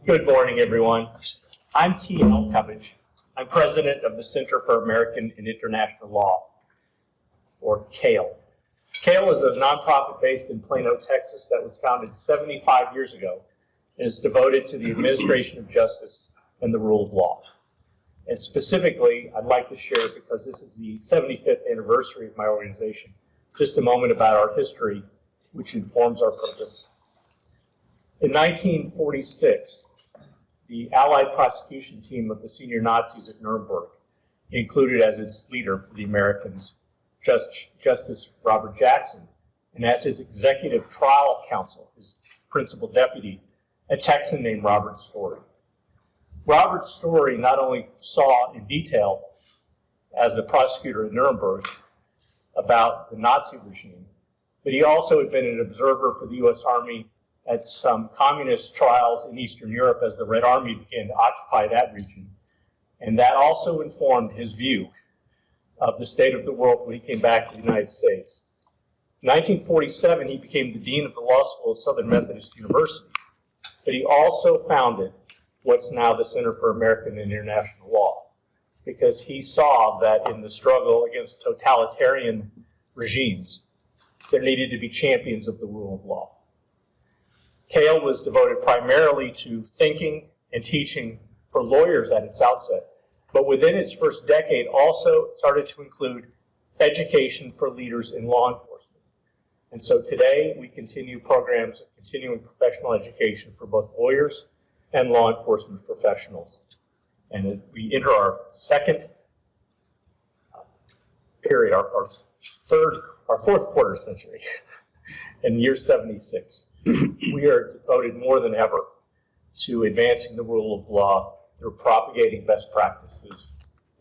Good morning, everyone. I'm T.L. Cubbage. I'm president of the Center for American and International Law, or CAIL. CAIL is a nonprofit based in Plano, Texas that was founded 75 years ago and is devoted to the administration of justice and the rule of law. And specifically, I'd like to share, because this is the 75th anniversary of my organization, just a moment about our history, which informs our purpose. In 1946, the Allied prosecution team of the senior Nazis at Nuremberg included as its leader for the Americans Justice Robert Jackson, and as his executive trial counsel, his principal deputy, a Texan named Robert Story. Robert Story not only saw in detail, as a prosecutor at Nuremberg, about the Nazi regime, but he also had been an observer for the U.S. Army at some communist trials in Eastern Europe as the Red Army began to occupy that region. And that also informed his view of the state of the world when he came back to the United States. In 1947, he became the dean of the law school at Southern Methodist University, but he also founded what's now the Center for American and International Law, because he saw that in the struggle against totalitarian regimes, there needed to be champions of the rule of law. CAIL was devoted primarily to thinking and teaching for lawyers at its outset, but within its first decade also started to include education for leaders in law enforcement. And so today we continue programs of continuing professional education for both lawyers and law enforcement professionals. And we enter our second period, our fourth quarter century in year 76. We are devoted more than ever to advancing the rule of law through propagating best practices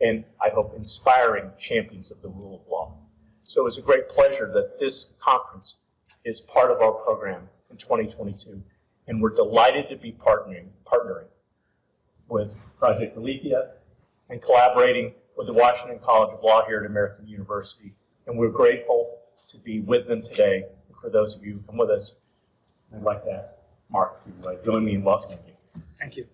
and, I hope, inspiring champions of the rule of law. So it's a great pleasure that this conference is part of our program in 2022, and we're delighted to be partnering with Project Aletheia and collaborating with the Washington College of Law here at American University. And we're grateful to be with them today. And for those of you who come with us, I'd like to ask Mark to join me in welcoming you. Thank you.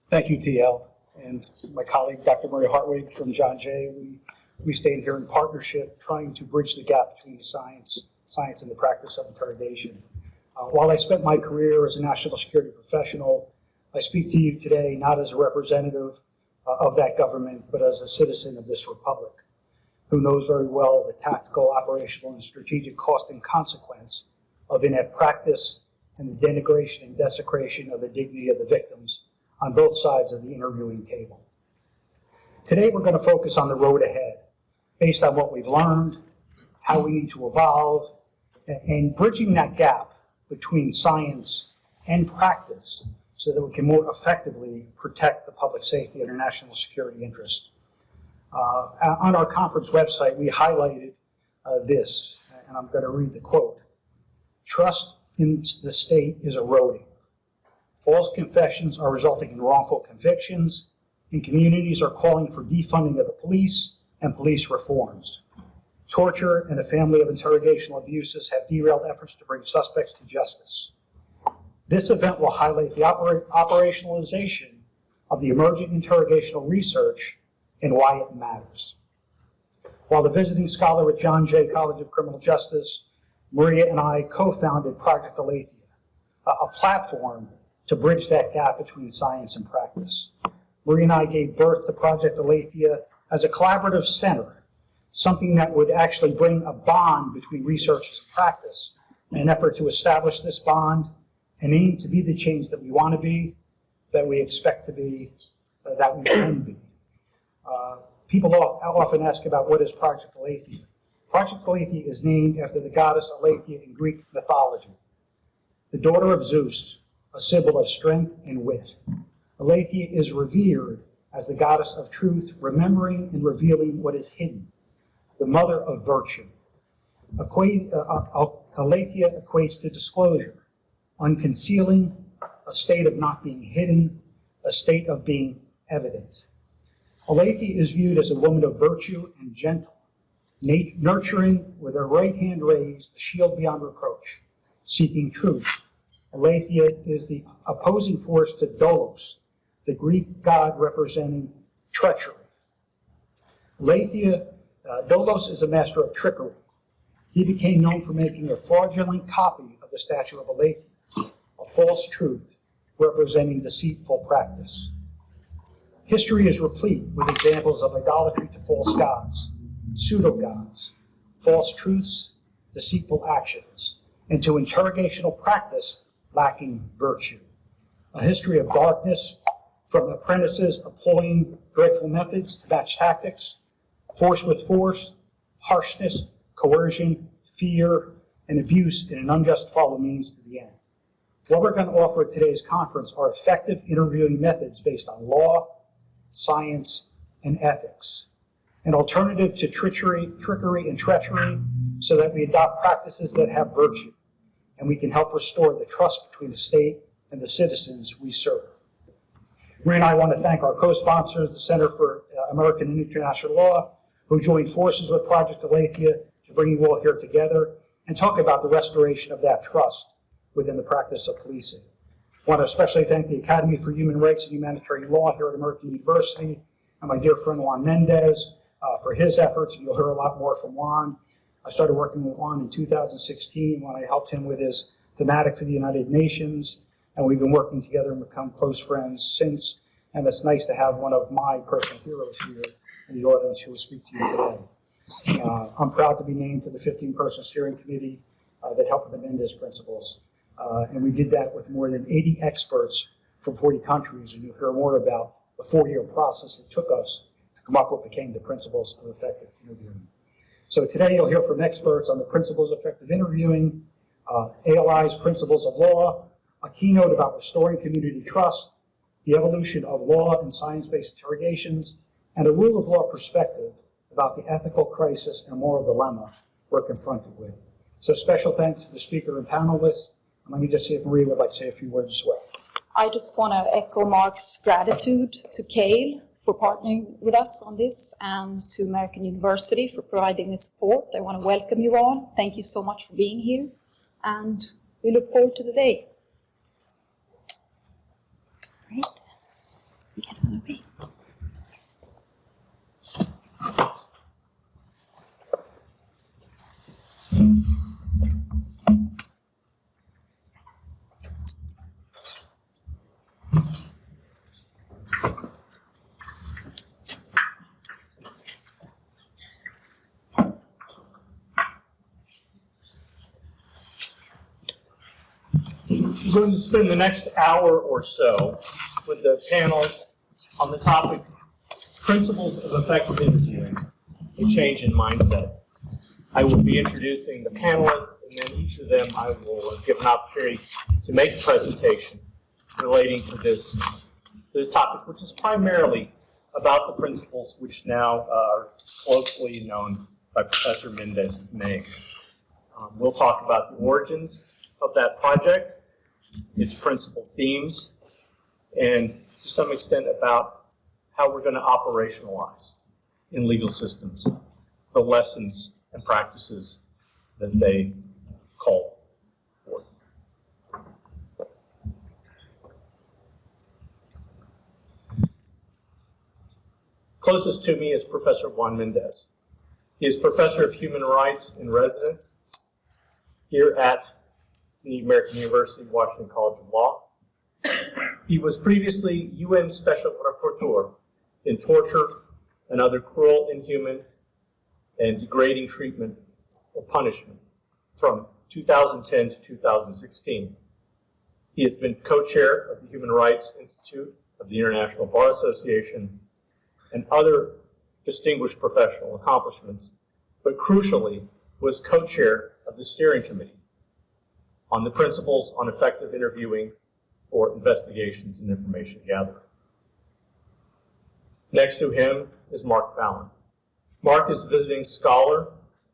Thank you, TL, and my colleague, Dr. Murray Hartwig from John Jay. We stay here in partnership, trying to bridge the gap between the science and the practice of interrogation. While I spent my career as a national security professional, I speak to you today not as a representative of that government, but as a citizen of this republic, who knows very well the tactical, operational, and strategic cost and consequence of inept practice and the denigration and desecration of the dignity of the victims on both sides of the interviewing table. Today, we're going to focus on the road ahead, based on what we've learned, how we need to evolve, and bridging that gap between science and practice so that we can more effectively protect the public safety and our national security interests. On our conference website, we highlighted this, and I'm going to read the quote. Trust in the state is eroding. False confessions are resulting in wrongful convictions, and communities are calling for defunding of the police and police reforms. Torture and a family of interrogational abuses have derailed efforts to bring suspects to justice. This event will highlight the operationalization of the emerging interrogational research and why it matters. While the visiting scholar at John Jay College of Criminal Justice, Maria and I co-founded Project Aletheia, a platform to bridge that gap between science and practice. Maria and I gave birth to Project Aletheia as a collaborative center, something that would actually bring a bond between research and practice, in an effort to establish this bond and aim to be the change that we want to be, that we expect to be, that we can be. People often ask about what is Project Aletheia. Project Aletheia is named after the goddess Aletheia in Greek mythology, the daughter of Zeus, a symbol of strength and wit. Aletheia is revered as the goddess of truth, remembering and revealing what is hidden, the mother of virtue. Aletheia equates to disclosure, unconcealing, a state of not being hidden, a state of being evident. Aletheia is viewed as a woman of virtue and gentle, nurturing with her right hand raised the shield beyond reproach, seeking truth. Aletheia is the opposing force to Dolos, the Greek god representing treachery. Aletheia, Dolos is a master of trickery. He became known for making a fraudulent copy of the statue of Aletheia, a false truth representing deceitful practice. History is replete with examples of idolatry to false gods, pseudo-gods, false truths, deceitful actions, and to interrogational practice lacking virtue. A history of darkness, from apprentices employing dreadful methods to match tactics, force with force, harshness, coercion, fear, and abuse in an unjustifiable means to the end. What we're going to offer at today's conference are effective interviewing methods based on law, science, and ethics. An alternative to trickery and treachery, so that we adopt practices that have virtue, and we can help restore the trust between the state and the citizens we serve. Marie and I want to thank our co-sponsors, the Center for American and International Law, who joined forces with Project Aletheia to bring you all here together and talk about the restoration of that trust within the practice of policing. I want to especially thank the Academy for Human Rights and Humanitarian Law here at American University, and my dear friend Juan Mendez for his efforts, and you'll hear a lot more from Juan. I started working with Juan in 2016 when I helped him with his thematic for the United Nations, and we've been working together and become close friends since, and it's nice to have one of my personal heroes here in the audience who will speak to you today. I'm proud to be named to the 15-person steering committee that helped with the Mendez principles. And we did that with more than 80 experts from 40 countries, and you'll hear more about the 4-year process it took us to come up with what became the principles of effective interviewing. So today you'll hear from experts on the principles of effective interviewing, ALI's principles of law, a keynote about restoring community trust, the evolution of law and science-based interrogations, and a rule of law perspective about the ethical crisis and moral dilemma we're confronted with. So special thanks to the speaker and panelists. And let me just see if Marie would like to say a few words as well. I just want to echo Mark's gratitude to Cale for partnering with us on this, and to American University for providing the support. I want to welcome you all. Thank you so much for being here, and we look forward to the day. Right. Get on the way. I'm going to spend the next hour or so with the panel on the topic, Principles of Effective Interviewing, a Change in Mindset. I will be introducing the panelists, and then each of them I will give an opportunity to make a presentation relating to this topic, which is primarily about the principles which now are colloquially known by Professor Mendez's name. We'll talk about the origins of that project, its principal themes, and to some extent about how we're going to operationalize in legal systems the lessons and practices that they call for. Closest to me is Professor Juan Mendez. He is Professor of Human Rights in Residence here at the American University Washington College of Law. He was previously UN Special Rapporteur in torture and other cruel, inhuman, and degrading treatment or punishment from 2010 to 2016. He has been co-chair of the Human Rights Institute of the International Bar Association and other distinguished professional accomplishments, but crucially was co-chair of the steering committee on the principles on effective interviewing for investigations and information gathering. Next to him is Mark Fallon. Mark is visiting scholar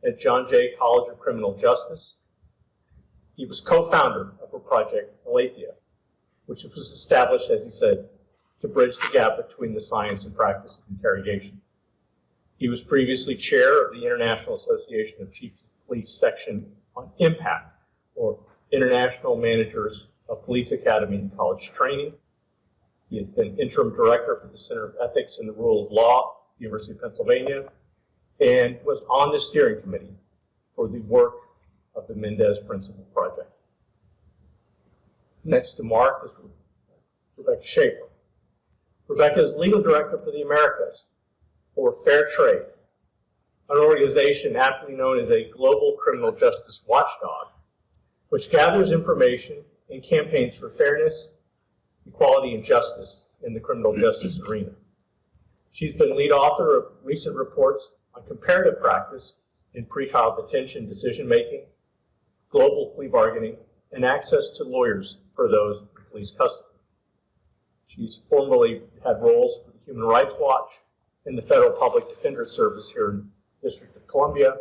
at John Jay College of Criminal Justice. He was co-founder of a project, Aletheia, which was established, as he said, to bridge the gap between the science and practice of interrogation. He was previously chair of the International Association of Chiefs of Police section on IMPACT, or International Managers of Police Academy and College Training. He has been interim director for the Center of Ethics and the Rule of Law, University of Pennsylvania, and was on the steering committee for the work of the Mendez Principle Project. Next to Mark is Rebecca Schaefer. Rebecca is legal director for the Americas, or Fair Trade, an organization aptly known as a global criminal justice watchdog, which gathers information and campaigns for fairness, equality, and justice in the criminal justice arena. She's been lead author of recent reports on comparative practice in pretrial detention decision-making, global plea bargaining, and access to lawyers for those in police custody. She's formerly had roles for the Human Rights Watch and the Federal Public Defender Service here in the District of Columbia.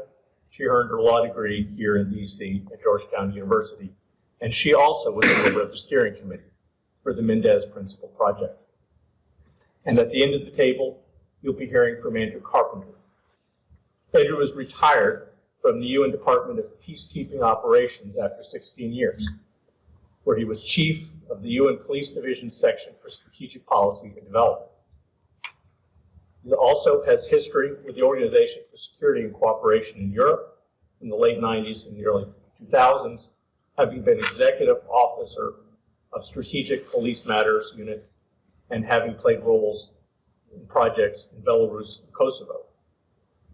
She earned her law degree here in DC at Georgetown University, and she also was a member of the steering committee for the Mendez Principle Project. And at the end of the table, you'll be hearing from Andrew Carpenter. Andrew was retired from the UN Department of Peacekeeping Operations after 16 years, where he was chief of the UN Police Division Section for Strategic Policy and Development. He also has history with the Organization for Security and Cooperation in Europe in the late 90s and the early 2000s, having been executive officer of Strategic Police Matters Unit and having played roles in projects in Belarus and Kosovo.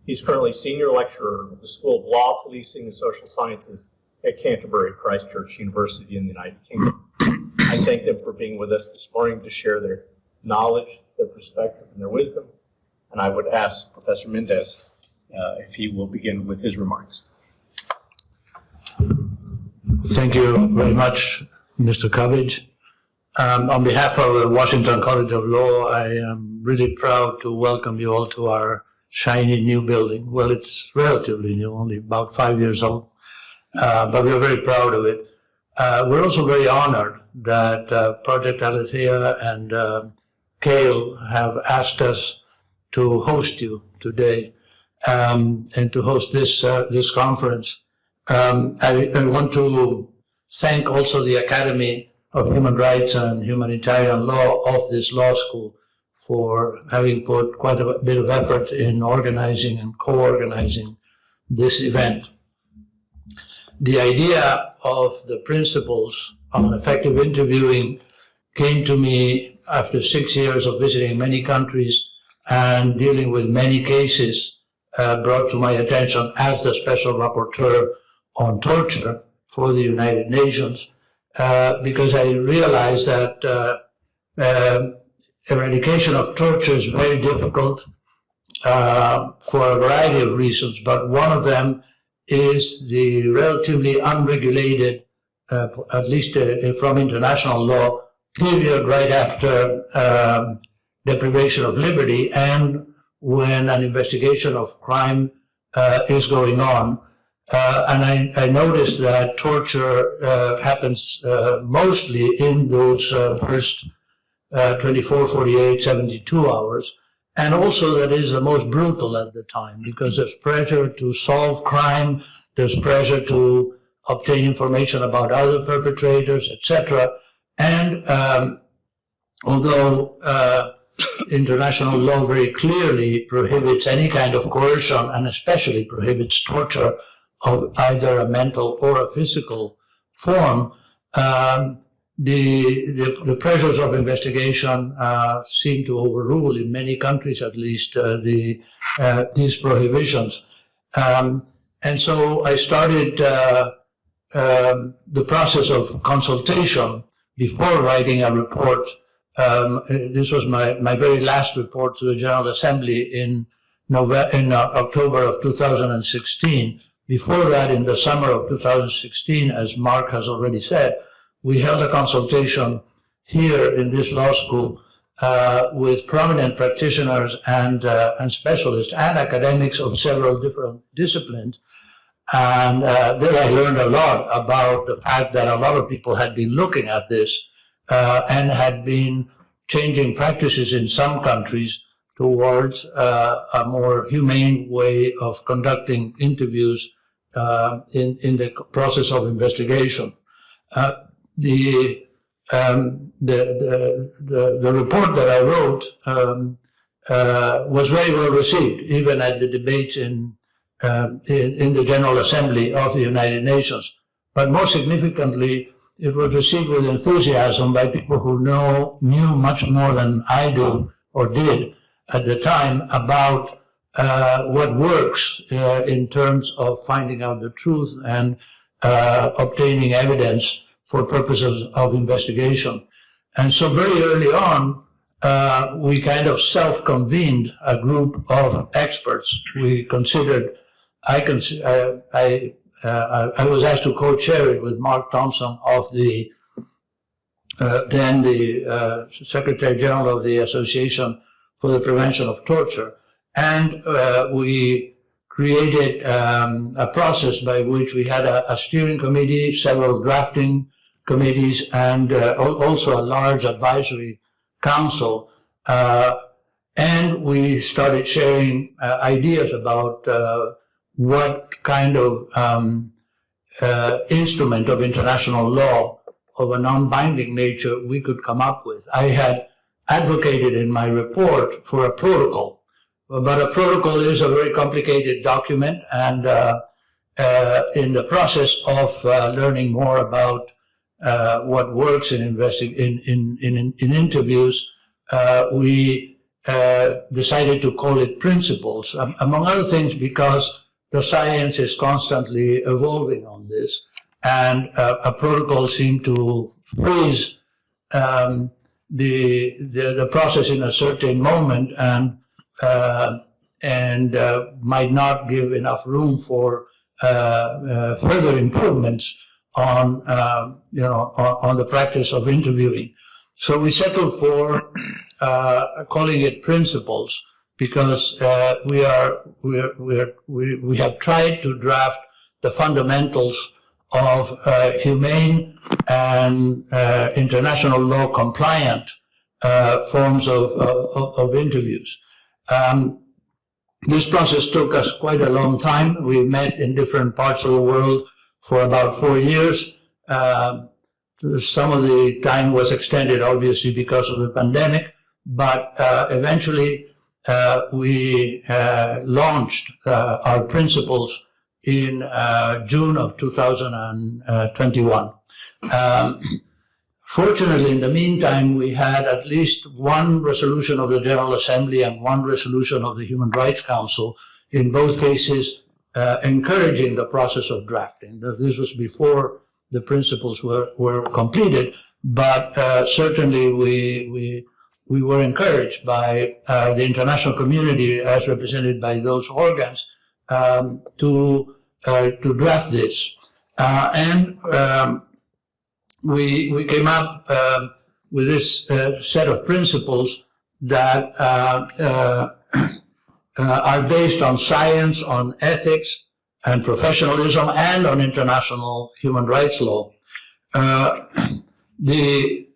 He's currently senior lecturer of the School of Law, Policing, and Social Sciences at Canterbury, Christchurch University in the United Kingdom. I thank them for being with us this morning to share their knowledge, their perspective, and their wisdom. And I would ask Professor Mendez if he will begin with his remarks. Thank you very much, Mr. Cubbage. On behalf of the Washington College of Law, I am really proud to welcome you all to our shiny new building. Well, it's relatively new, only about 5 years old, but we're very proud of it. We're also very honored that Project Aletheia and CALE have asked us to host you today and to host this conference. I want to thank also the Academy of Human Rights and Humanitarian Law of this law school for having put quite a bit of effort in organizing and co-organizing this event. The idea of the principles on effective interviewing came to me after 6 years of visiting many countries and dealing with many cases brought to my attention as the Special Rapporteur on Torture for the United Nations, because I realized that eradication of torture is very difficult for a variety of reasons, but one of them is the relatively unregulated, at least from international law, period right after deprivation of liberty and when an investigation of crime is going on. And I noticed that torture happens mostly in those first 24, 48, 72 hours, and also that is the most brutal at the time because there's pressure to solve crime, there's pressure to obtain information about other perpetrators, etc. And although international law very clearly prohibits any kind of coercion and especially prohibits torture of either a mental or a physical form, the pressures of investigation seem to overrule, in many countries at least, these prohibitions. And so I started the process of consultation before writing a report. This was my very last report to the General Assembly in October of 2016. Before that, in the summer of 2016, as Mark has already said, we held a consultation here in this law school with prominent practitioners and specialists and academics of several different disciplines. And there I learned a lot about the fact that a lot of people had been looking at this and had been changing practices in some countries towards a more humane way of conducting interviews in the process of investigation. The report that I wrote was very well received, even at the debates in the General Assembly of the United Nations. But more significantly, it was received with enthusiasm by people who knew much more than I do or did at the time about what works in terms of finding out the truth and obtaining evidence for purposes of investigation. And so very early on, we kind of self-convened a group of experts. We considered, I was asked to co-chair it with Mark Thompson of the then the Secretary General of the Association for the Prevention of Torture. And we created a process by which we had a steering committee, several drafting committees, and also a large advisory council. And we started sharing ideas about what kind of instrument of international law of a non-binding nature we could come up with. I had advocated in my report for a protocol, but a protocol is a very complicated document, and in the process of learning more about what works in interviews, we decided to call it principles, among other things because the science is constantly evolving on this, and a protocol seemed to freeze the process in a certain moment and might not give enough room for further improvements on on the practice of interviewing. So we settled for calling it principles, because we have tried to draft the fundamentals of humane and international law compliant forms of interviews. This process took us quite a long time. We met in different parts of the world for about 4 years. Some of the time was extended, obviously, because of the pandemic, but eventually we launched our principles in June of 2021. Fortunately, in the meantime, we had at least one resolution of the General Assembly and one resolution of the Human Rights Council, in both cases encouraging the process of drafting. This was before the principles were completed, but certainly we were encouraged by the international community, as represented by those organs, to draft this. We came up with this set of principles that are based on science, on ethics and professionalism, and on international human rights law.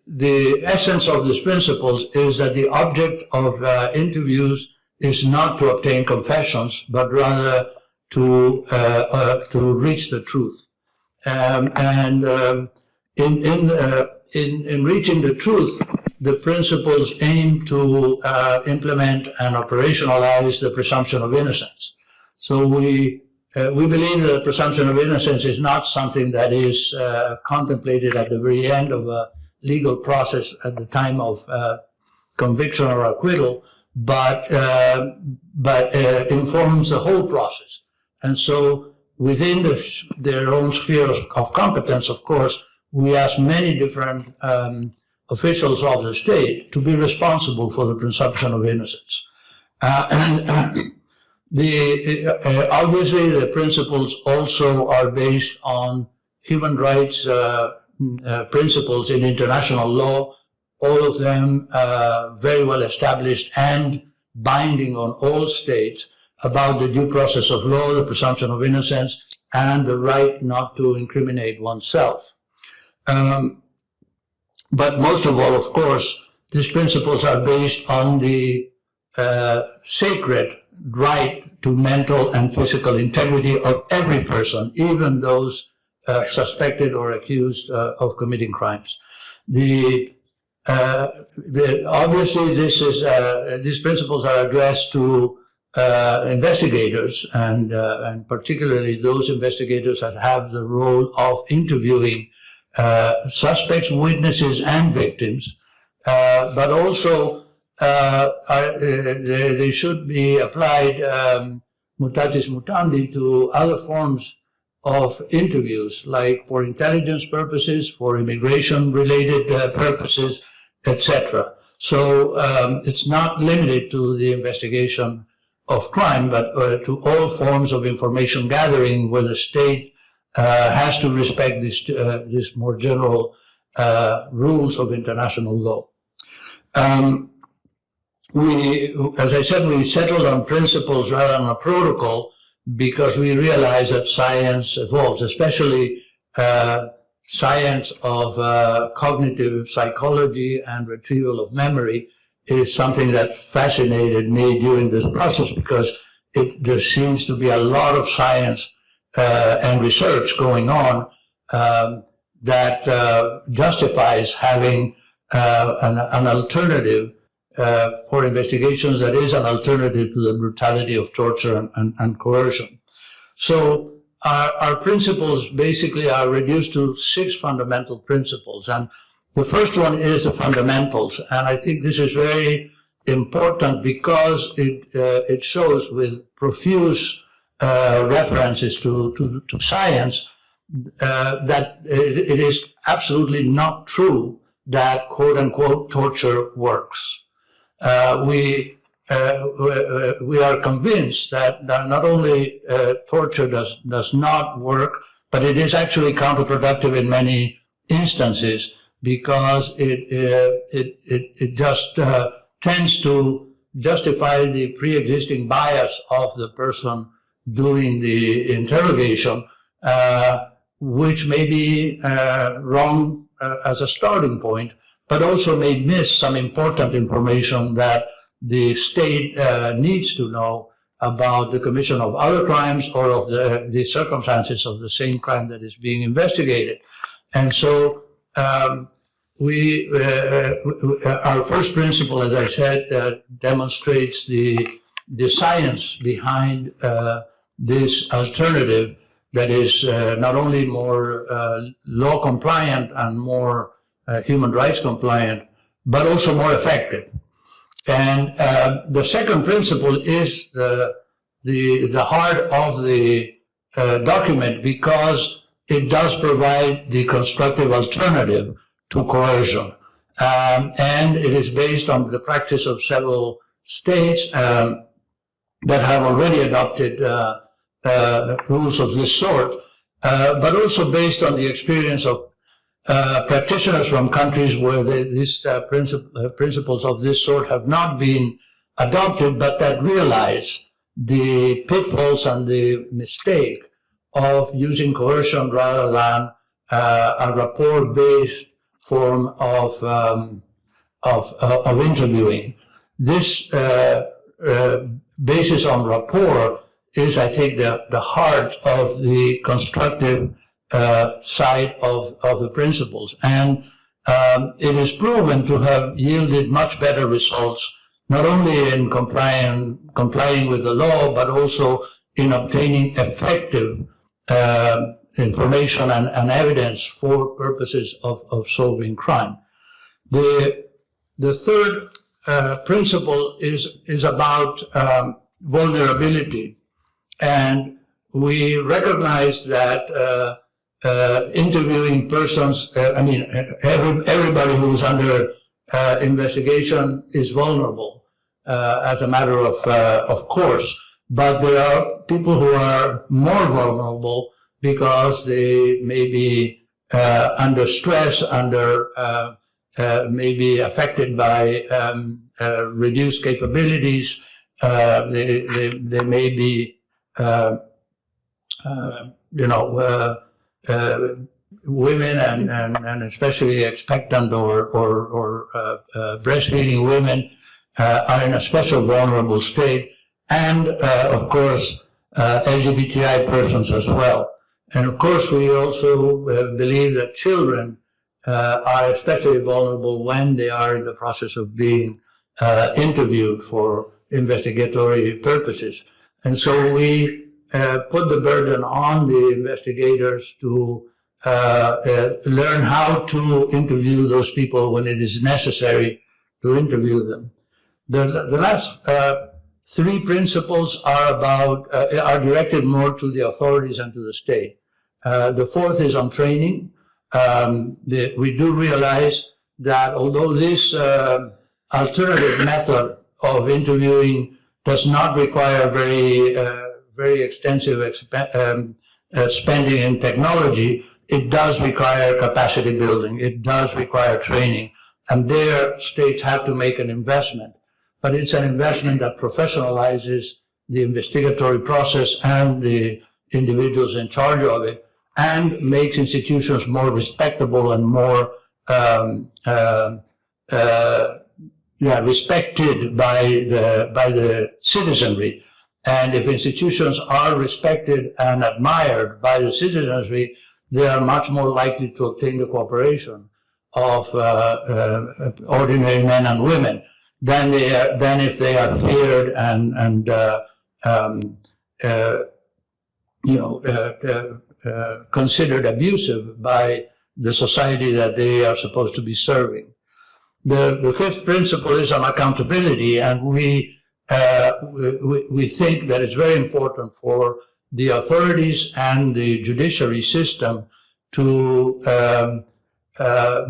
The essence of these principles is that the object of interviews is not to obtain confessions, but rather to reach the truth. In reaching the truth, the principles aim to implement and operationalize the presumption of innocence. So we believe that the presumption of innocence is not something that is contemplated at the very end of a legal process at the time of conviction or acquittal, but informs the whole process. And so within their own sphere of competence, of course, we ask many different officials of the state to be responsible for the presumption of innocence. Obviously, the principles also are based on human rights principles in international law, all of them very well established and binding on all states, about the due process of law, the presumption of innocence, and the right not to incriminate oneself. But most of all, of course, these principles are based on the sacred right to mental and physical integrity of every person, even those suspected or accused of committing crimes. Obviously, these principles are addressed to investigators, and particularly those investigators that have the role of interviewing suspects, witnesses, and victims, but also they should be applied mutatis mutandi to other forms of interviews, like for intelligence purposes, for immigration-related purposes, etc. So it's not limited to the investigation of crime, but to all forms of information gathering where the state has to respect this more general rules of international law. As I said, we settled on principles rather than a protocol because we realize that science evolves, especially science of cognitive psychology and retrieval of memory is something that fascinated me during this process, because there seems to be a lot of science and research going on that justifies having an alternative for investigations that is an alternative to the brutality of torture and coercion. So our principles basically are reduced to 6 fundamental principles. And the first one is the fundamentals. And I think this is very important because it shows with profuse references to science that it is absolutely not true that quote unquote torture works. We are convinced that not only torture does not work, but it is actually counterproductive in many instances because it just tends to justify the pre-existing bias of the person doing the interrogation, which may be wrong as a starting point, but also may miss some important information that the state needs to know about the commission of other crimes or of the circumstances of the same crime that is being investigated. And so our first principle, as I said, demonstrates the science behind this alternative that is not only more law compliant and more human rights compliant, but also more effective. And the second principle is the heart of the document because it does provide the constructive alternative to coercion. And it is based on the practice of several states that have already adopted rules of this sort, but also based on the experience of practitioners from countries where these principles of this sort have not been adopted, but that realize the pitfalls and the mistake of using coercion rather than a rapport-based form of interviewing. This basis on rapport is, I think, the heart of the constructive side of the principles. And it is proven to have yielded much better results, not only in complying with the law, but also in obtaining effective information and evidence for purposes of solving crime. The third principle is about vulnerability. And we recognize that interviewing persons, everybody who's under investigation is vulnerable as a matter of course. But there are people who are more vulnerable because they may be under stress, may be affected by reduced capabilities. They may be, women and especially expectant or breastfeeding women are in a special vulnerable state, and of course, LGBTI persons as well. And of course, we also believe that children are especially vulnerable when they are in the process of being interviewed for investigatory purposes. And so we put the burden on the investigators to learn how to interview those people when it is necessary to interview them. The last three principles are directed more to the authorities and to the state. The fourth is on training. We do realize that although this alternative method of interviewing does not require very extensive spending in technology, it does require capacity building. It does require training. And there, states have to make an investment. But it's an investment that professionalizes the investigatory process and the individuals in charge of it, and makes institutions more respectable and more respected by the citizenry. And if institutions are respected and admired by the citizenry, they are much more likely to obtain the cooperation of ordinary men and women than if they are feared and considered abusive by the society that they are supposed to be serving. The fifth principle is on accountability, and we think that it's very important for the authorities and the judiciary system to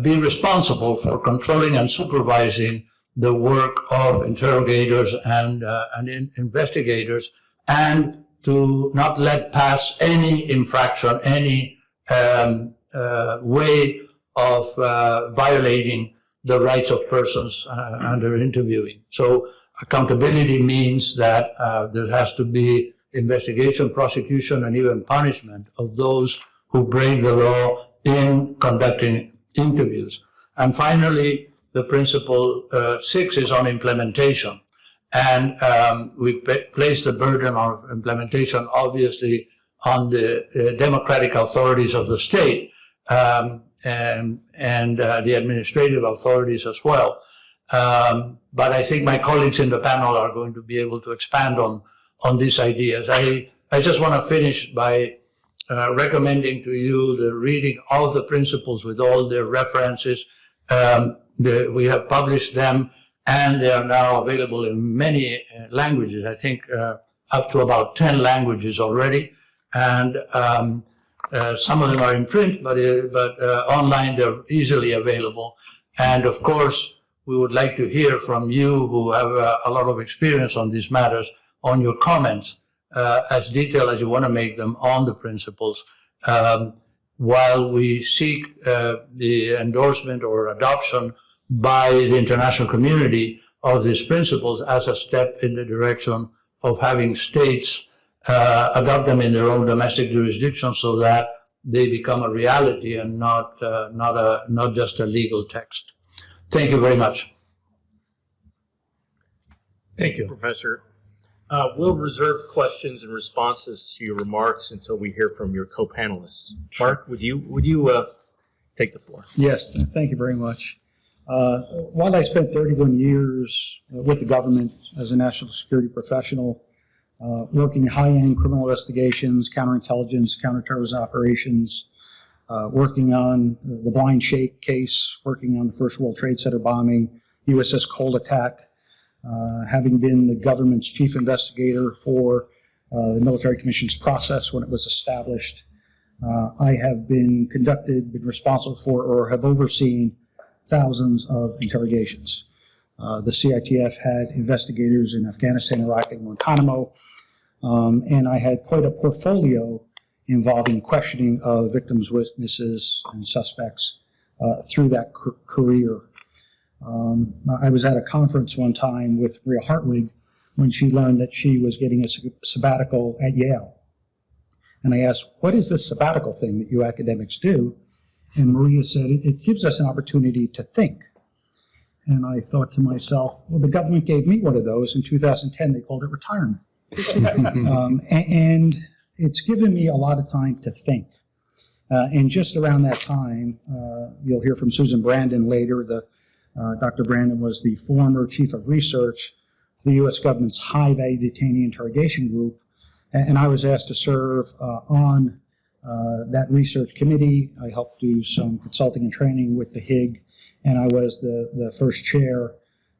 be responsible for controlling and supervising the work of interrogators and investigators, and to not let pass any infraction, any way of violating the rights of persons under interviewing. So accountability means that there has to be investigation, prosecution, and even punishment of those who break the law in conducting interviews. And finally, the principle 6 is on implementation. And we place the burden on implementation, obviously, on the democratic authorities of the state and the administrative authorities as well. But I think my colleagues in the panel are going to be able to expand on these ideas. I just want to finish by recommending to you the reading of the principles with all their references. We have published them, and they are now available in many languages, I think up to about 10 languages already. And some of them are in print, but online they're easily available. And of course, we would like to hear from you who have a lot of experience on these matters, on your comments, as detailed as you want to make them on the principles, while we seek the endorsement or adoption by the international community of these principles as a step in the direction of having states adopt them in their own domestic jurisdiction, so that they become a reality and not just a legal text. Thank you very much. Thank you, Professor. We'll reserve questions and responses to your remarks until we hear from your co-panelists. Mark, would you take the floor? Yes, thank you very much. While I spent 31 years with the government as a national security professional, working high-end criminal investigations, counterintelligence, counterterrorism operations, working on the Blind Shake case, working on the first World Trade Center bombing, USS Cold attack, having been the government's chief investigator for the Military Commissions process when it was established, I have been responsible for, or have overseen thousands of interrogations. The CITF had investigators in Afghanistan, Iraq, and Guantanamo, and I had quite a portfolio involving questioning of victims, witnesses, and suspects through that career. I was at a conference one time with Maria Hartwig when she learned that she was getting a sabbatical at Yale. And I asked, what is this sabbatical thing that you academics do? And Maria said, it gives us an opportunity to think. And I thought to myself, well, the government gave me one of those in 2010. They called it retirement. And it's given me a lot of time to think. And just around that time, you'll hear from Susan Brandon later. Dr. Brandon was the former chief of research for the U.S. government's high-value detainee interrogation group. And I was asked to serve on that research committee. I helped do some consulting and training with the HIG, and I was the first chair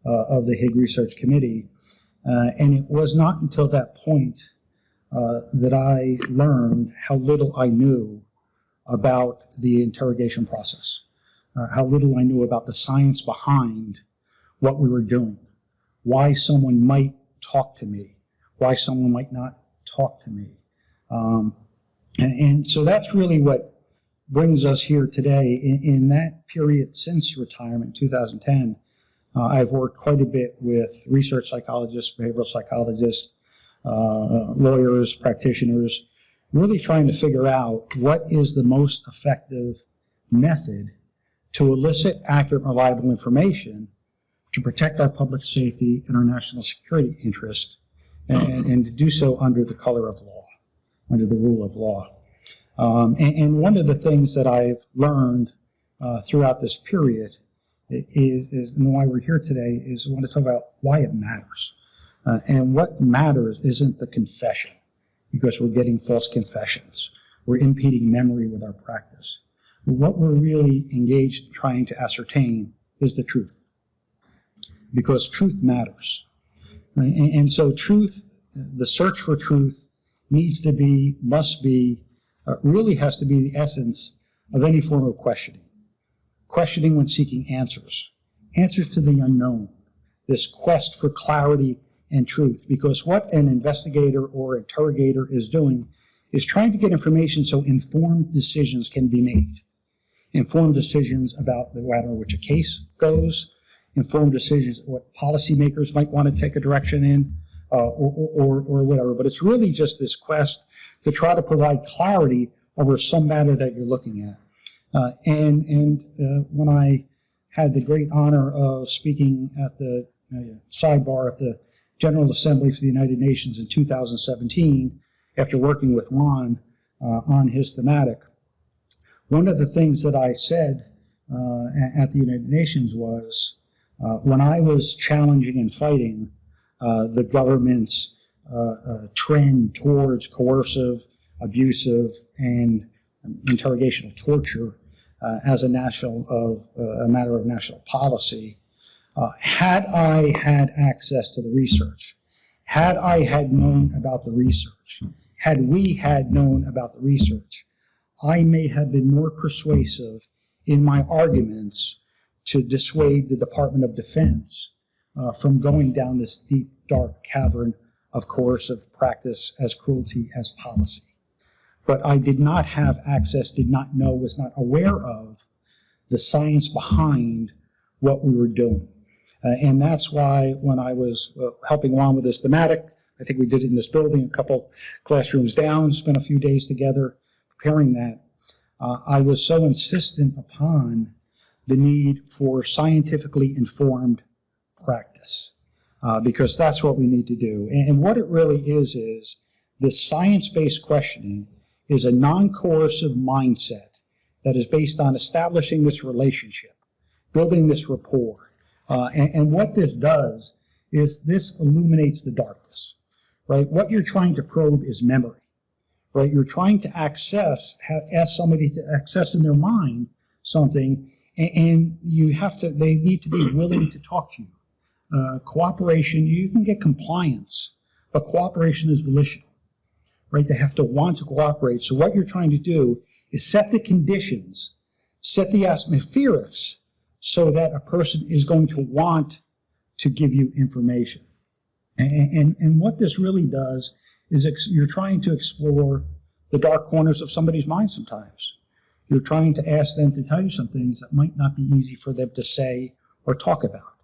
of the HIG Research Committee. And it was not until that point that I learned how little I knew about the interrogation process, how little I knew about the science behind what we were doing, why someone might talk to me, why someone might not talk to me. And so that's really what brings us here today. In that period since retirement, 2010, I've worked quite a bit with research psychologists, behavioral psychologists, lawyers, practitioners, really trying to figure out what is the most effective method to elicit accurate and reliable information to protect our public safety and our national security interest, and to do so under the color of law, under the rule of law. And one of the things that I've learned throughout this period is, and why we're here today, is I want to talk about why it matters. And what matters isn't the confession, because we're getting false confessions. We're impeding memory with our practice. What we're really engaged in trying to ascertain is the truth, because truth matters. Right? And so truth, the search for truth needs to be, must be, really has to be the essence of any form of questioning. Questioning when seeking answers, answers to the unknown, this quest for clarity and truth, because what an investigator or interrogator is doing is trying to get information so informed decisions can be made. Informed decisions about the matter in which a case goes, informed decisions what policymakers might want to take a direction in, or whatever. But it's really just this quest to try to provide clarity over some matter that you're looking at. When I had the great honor of speaking at the sidebar at the General Assembly for the United Nations in 2017, after working with Juan on his thematic, one of the things that I said at the United Nations was, when I was challenging and fighting the government's trend towards coercive, abusive, and interrogational torture as a matter of national policy, had I had access to the research, had I had known about the research, had we had known about the research, I may have been more persuasive in my arguments to dissuade the Department of Defense from going down this deep, dark cavern of coercive practice as cruelty as policy. But I did not have access, did not know, was not aware of the science behind what we were doing. And that's why when I was helping Juan with this thematic, I think we did it in this building, a couple classrooms down, spent a few days together preparing that, I was so insistent upon the need for scientifically informed practice, because that's what we need to do. And what it really is this science-based questioning is a non-coercive mindset that is based on establishing this relationship, building this rapport. And what this does is this illuminates the darkness, right? What you're trying to probe is memory, right? You're trying to ask somebody to access in their mind something, and they need to be willing to talk to you. Cooperation, you can get compliance, but cooperation is volitional, right? They have to want to cooperate. So what you're trying to do is set the conditions, set the atmospherics, so that a person is going to want to give you information. And what this really does is you're trying to explore the dark corners of somebody's mind sometimes. You're trying to ask them to tell you some things that might not be easy for them to say or talk about.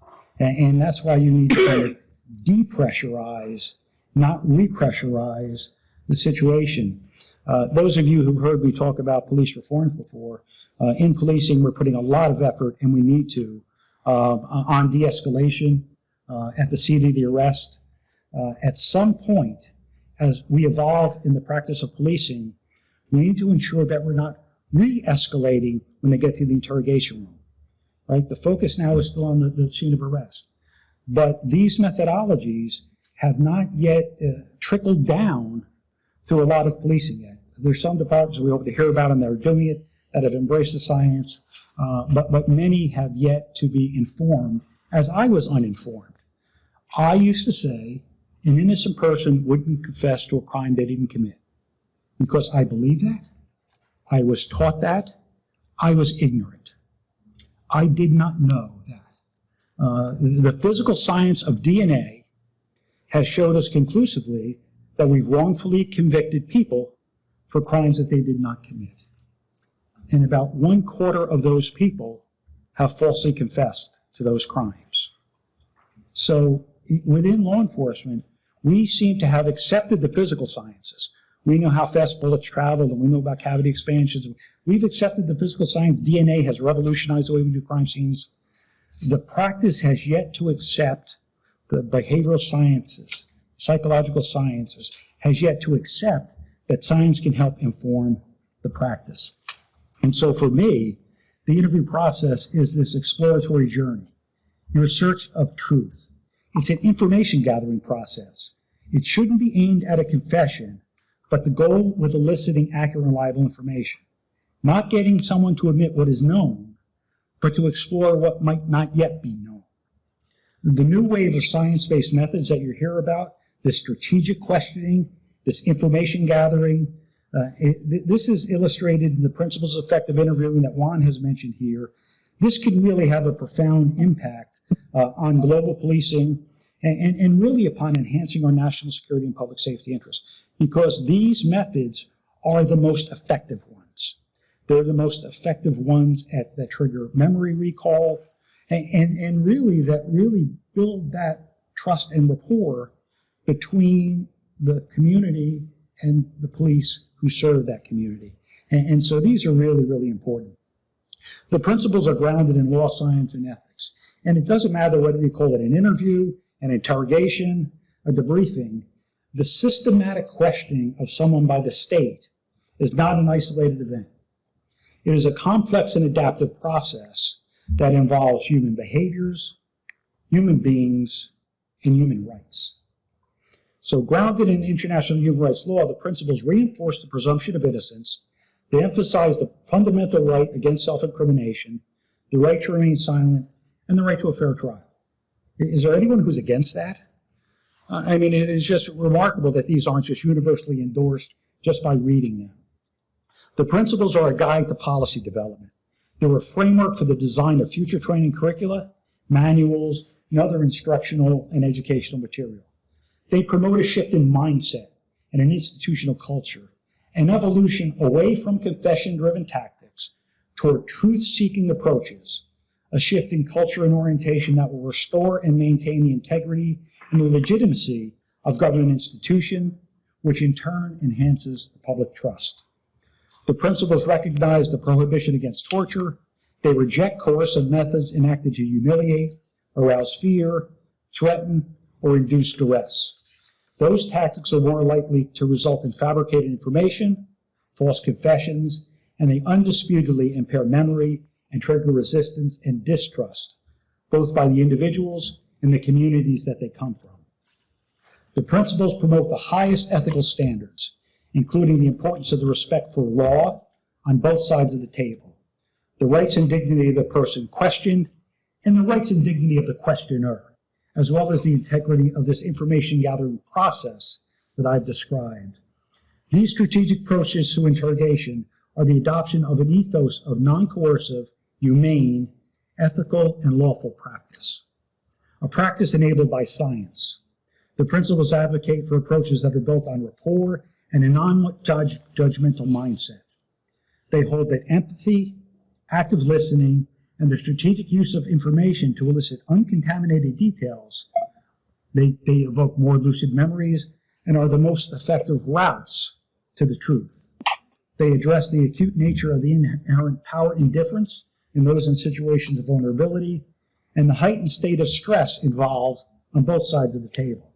And that's why you need to kind of depressurize, not repressurize the situation. Those of you who've heard me talk about police reforms before, in policing we're putting a lot of effort, and we need to, on de-escalation at the scene of the arrest. At some point, as we evolve in the practice of policing, we need to ensure that we're not re-escalating when they get to the interrogation room, right? The focus now is still on the scene of arrest. But these methodologies have not yet trickled down through a lot of policing yet. There's some departments we hope to hear about them that are doing it, that have embraced the science, but many have yet to be informed, as I was uninformed. I used to say an innocent person wouldn't confess to a crime they didn't commit because I believed that. I was taught that. I was ignorant. I did not know that. The physical science of DNA has showed us conclusively that we've wrongfully convicted people for crimes that they did not commit. And about 1/4 of those people have falsely confessed to those crimes. So within law enforcement, we seem to have accepted the physical sciences. We know how fast bullets travel, and we know about cavity expansions. We've accepted the physical science. DNA has revolutionized the way we do crime scenes. The practice has yet to accept the behavioral sciences, psychological sciences, has yet to accept that science can help inform the practice. And so for me, the interview process is this exploratory journey, your search of truth. It's an information gathering process. It shouldn't be aimed at a confession, but the goal with eliciting accurate and reliable information. Not getting someone to admit what is known, but to explore what might not yet be known. The new wave of science-based methods that you hear about, this strategic questioning, this information gathering, this is illustrated in the principles of effective interviewing that Juan has mentioned here. This can really have a profound impact on global policing and really upon enhancing our national security and public safety interests, because these methods are the most effective ones. They're the most effective ones that trigger memory recall and really build that trust and rapport between the community and the police who serve that community. And so these are really, really important. The principles are grounded in law, science, and ethics. And it doesn't matter whether you call it an interview, an interrogation, a debriefing. The systematic questioning of someone by the state is not an isolated event. It is a complex and adaptive process that involves human behaviors, human beings, and human rights. So grounded in international human rights law, the principles reinforce the presumption of innocence. They emphasize the fundamental right against self-incrimination, the right to remain silent, and the right to a fair trial. Is there anyone who's against that? I mean, it is just remarkable that these aren't just universally endorsed just by reading them. The principles are a guide to policy development. They're a framework for the design of future training curricula, manuals, and other instructional and educational material. They promote a shift in mindset and an institutional culture, an evolution away from confession-driven tactics toward truth-seeking approaches, a shift in culture and orientation that will restore and maintain the integrity and the legitimacy of government institution, which in turn enhances the public trust. The principles recognize the prohibition against torture. They reject coercive methods enacted to humiliate, arouse fear, threaten, or induce duress. Those tactics are more likely to result in fabricated information, false confessions, and they undisputedly impair memory and trigger resistance and distrust, both by the individuals and the communities that they come from. The principles promote the highest ethical standards, including the importance of the respect for law on both sides of the table, the rights and dignity of the person questioned, and the rights and dignity of the questioner, as well as the integrity of this information gathering process that I've described. These strategic approaches to interrogation are the adoption of an ethos of non-coercive, humane, ethical, and lawful practice, a practice enabled by science. The principles advocate for approaches that are built on rapport and a non-judgmental mindset. They hold that empathy, active listening, and the strategic use of information to elicit uncontaminated details, they evoke more lucid memories and are the most effective routes to the truth. They address the acute nature of the inherent power indifference in those in situations of vulnerability, and the heightened state of stress involved on both sides of the table.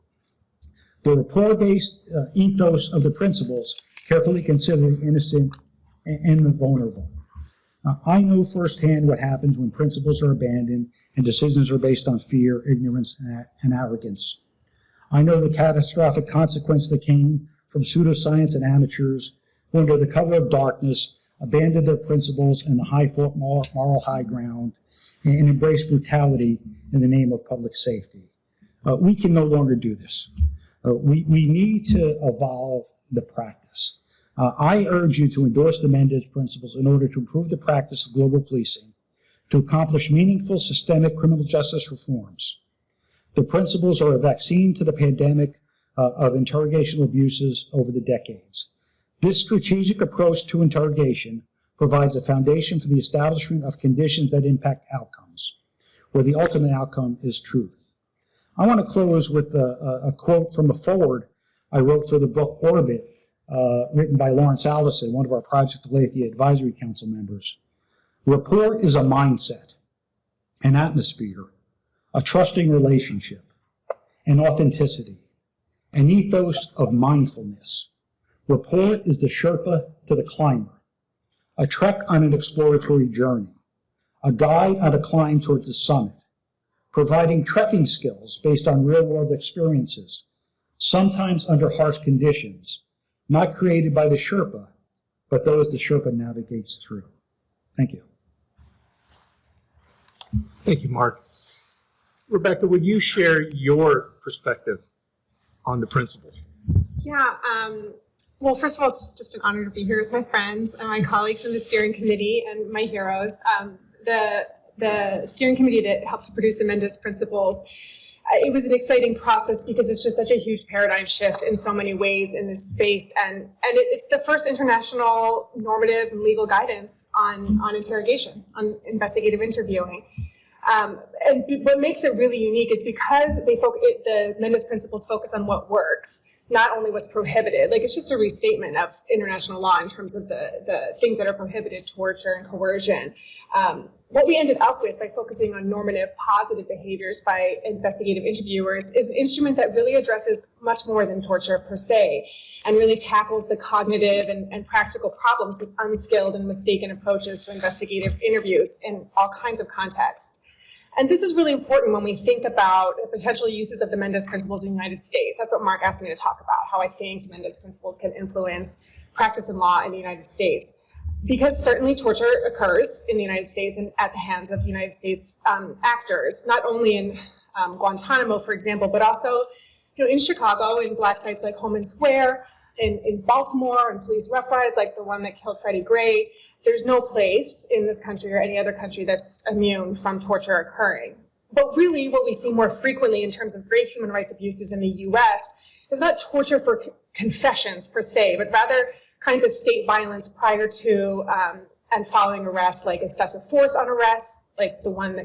The rapport-based ethos of the principles carefully consider the innocent and the vulnerable. I know firsthand what happens when principles are abandoned and decisions are based on fear, ignorance, and arrogance. I know the catastrophic consequence that came from pseudoscience and amateurs who, under the cover of darkness, abandoned their principles and the moral high ground and embraced brutality in the name of public safety. We can no longer do this. We need to evolve the practice. I urge you to endorse the Mendez principles in order to improve the practice of global policing, to accomplish meaningful systemic criminal justice reforms. The principles are a vaccine to the pandemic of interrogational abuses over the decades. This strategic approach to interrogation provides a foundation for the establishment of conditions that impact outcomes, where the ultimate outcome is truth. I want to close with a quote from a foreword I wrote for the book Orbit, written by Lawrence Allison, one of our Project Aletheia Advisory Council members. Rapport is a mindset, an atmosphere, a trusting relationship, an authenticity, an ethos of mindfulness. Rapport is the Sherpa to the climber, a trek on an exploratory journey, a guide on a climb towards the summit, providing trekking skills based on real-world experiences, sometimes under harsh conditions, not created by the Sherpa, but those the Sherpa navigates through. Thank you. Thank you, Mark. Rebecca, would you share your perspective on the principles? Yeah, well, first of all, it's just an honor to be here with my friends and my colleagues from the steering committee and my heroes. The steering committee that helped to produce the Mendez principles, it was an exciting process because it's just such a huge paradigm shift in so many ways in this space. And it's the first international normative and legal guidance on interrogation, on investigative interviewing. And what makes it really unique is because the Mendez principles focus on what works, not only what's prohibited. Like, it's just a restatement of international law in terms of the things that are prohibited, torture and coercion. What we ended up with by focusing on normative positive behaviors by investigative interviewers is an instrument that really addresses much more than torture per se, and really tackles the cognitive and practical problems with unskilled and mistaken approaches to investigative interviews in all kinds of contexts. And this is really important when we think about the potential uses of the Mendez principles in the United States. That's what Mark asked me to talk about, how I think Mendez principles can influence practice and law in the United States. Because certainly torture occurs in the United States and at the hands of United States actors, not only in Guantanamo, for example, but also in Chicago, in black sites like Holman Square, in Baltimore, and police rough rides like the one that killed Freddie Gray. There's no place in this country or any other country that's immune from torture occurring. But really what we see more frequently in terms of grave human rights abuses in the US is not torture for confessions per se, but rather kinds of state violence prior to and following arrest, like excessive force on arrest, like the ones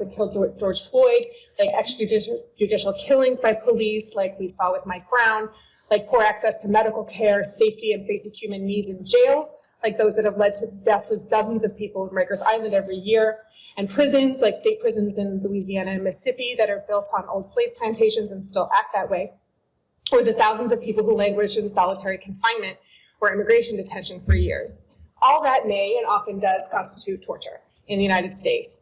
that killed George Floyd, like extrajudicial killings by police, like we saw with Mike Brown, like poor access to medical care, safety and basic human needs in jails, like those that have led to deaths of dozens of people in Rikers Island every year, and prisons, like state prisons in Louisiana and Mississippi that are built on old slave plantations and still act that way, or the thousands of people who languish in solitary confinement or immigration detention for years. All that may and often does constitute torture in the United States.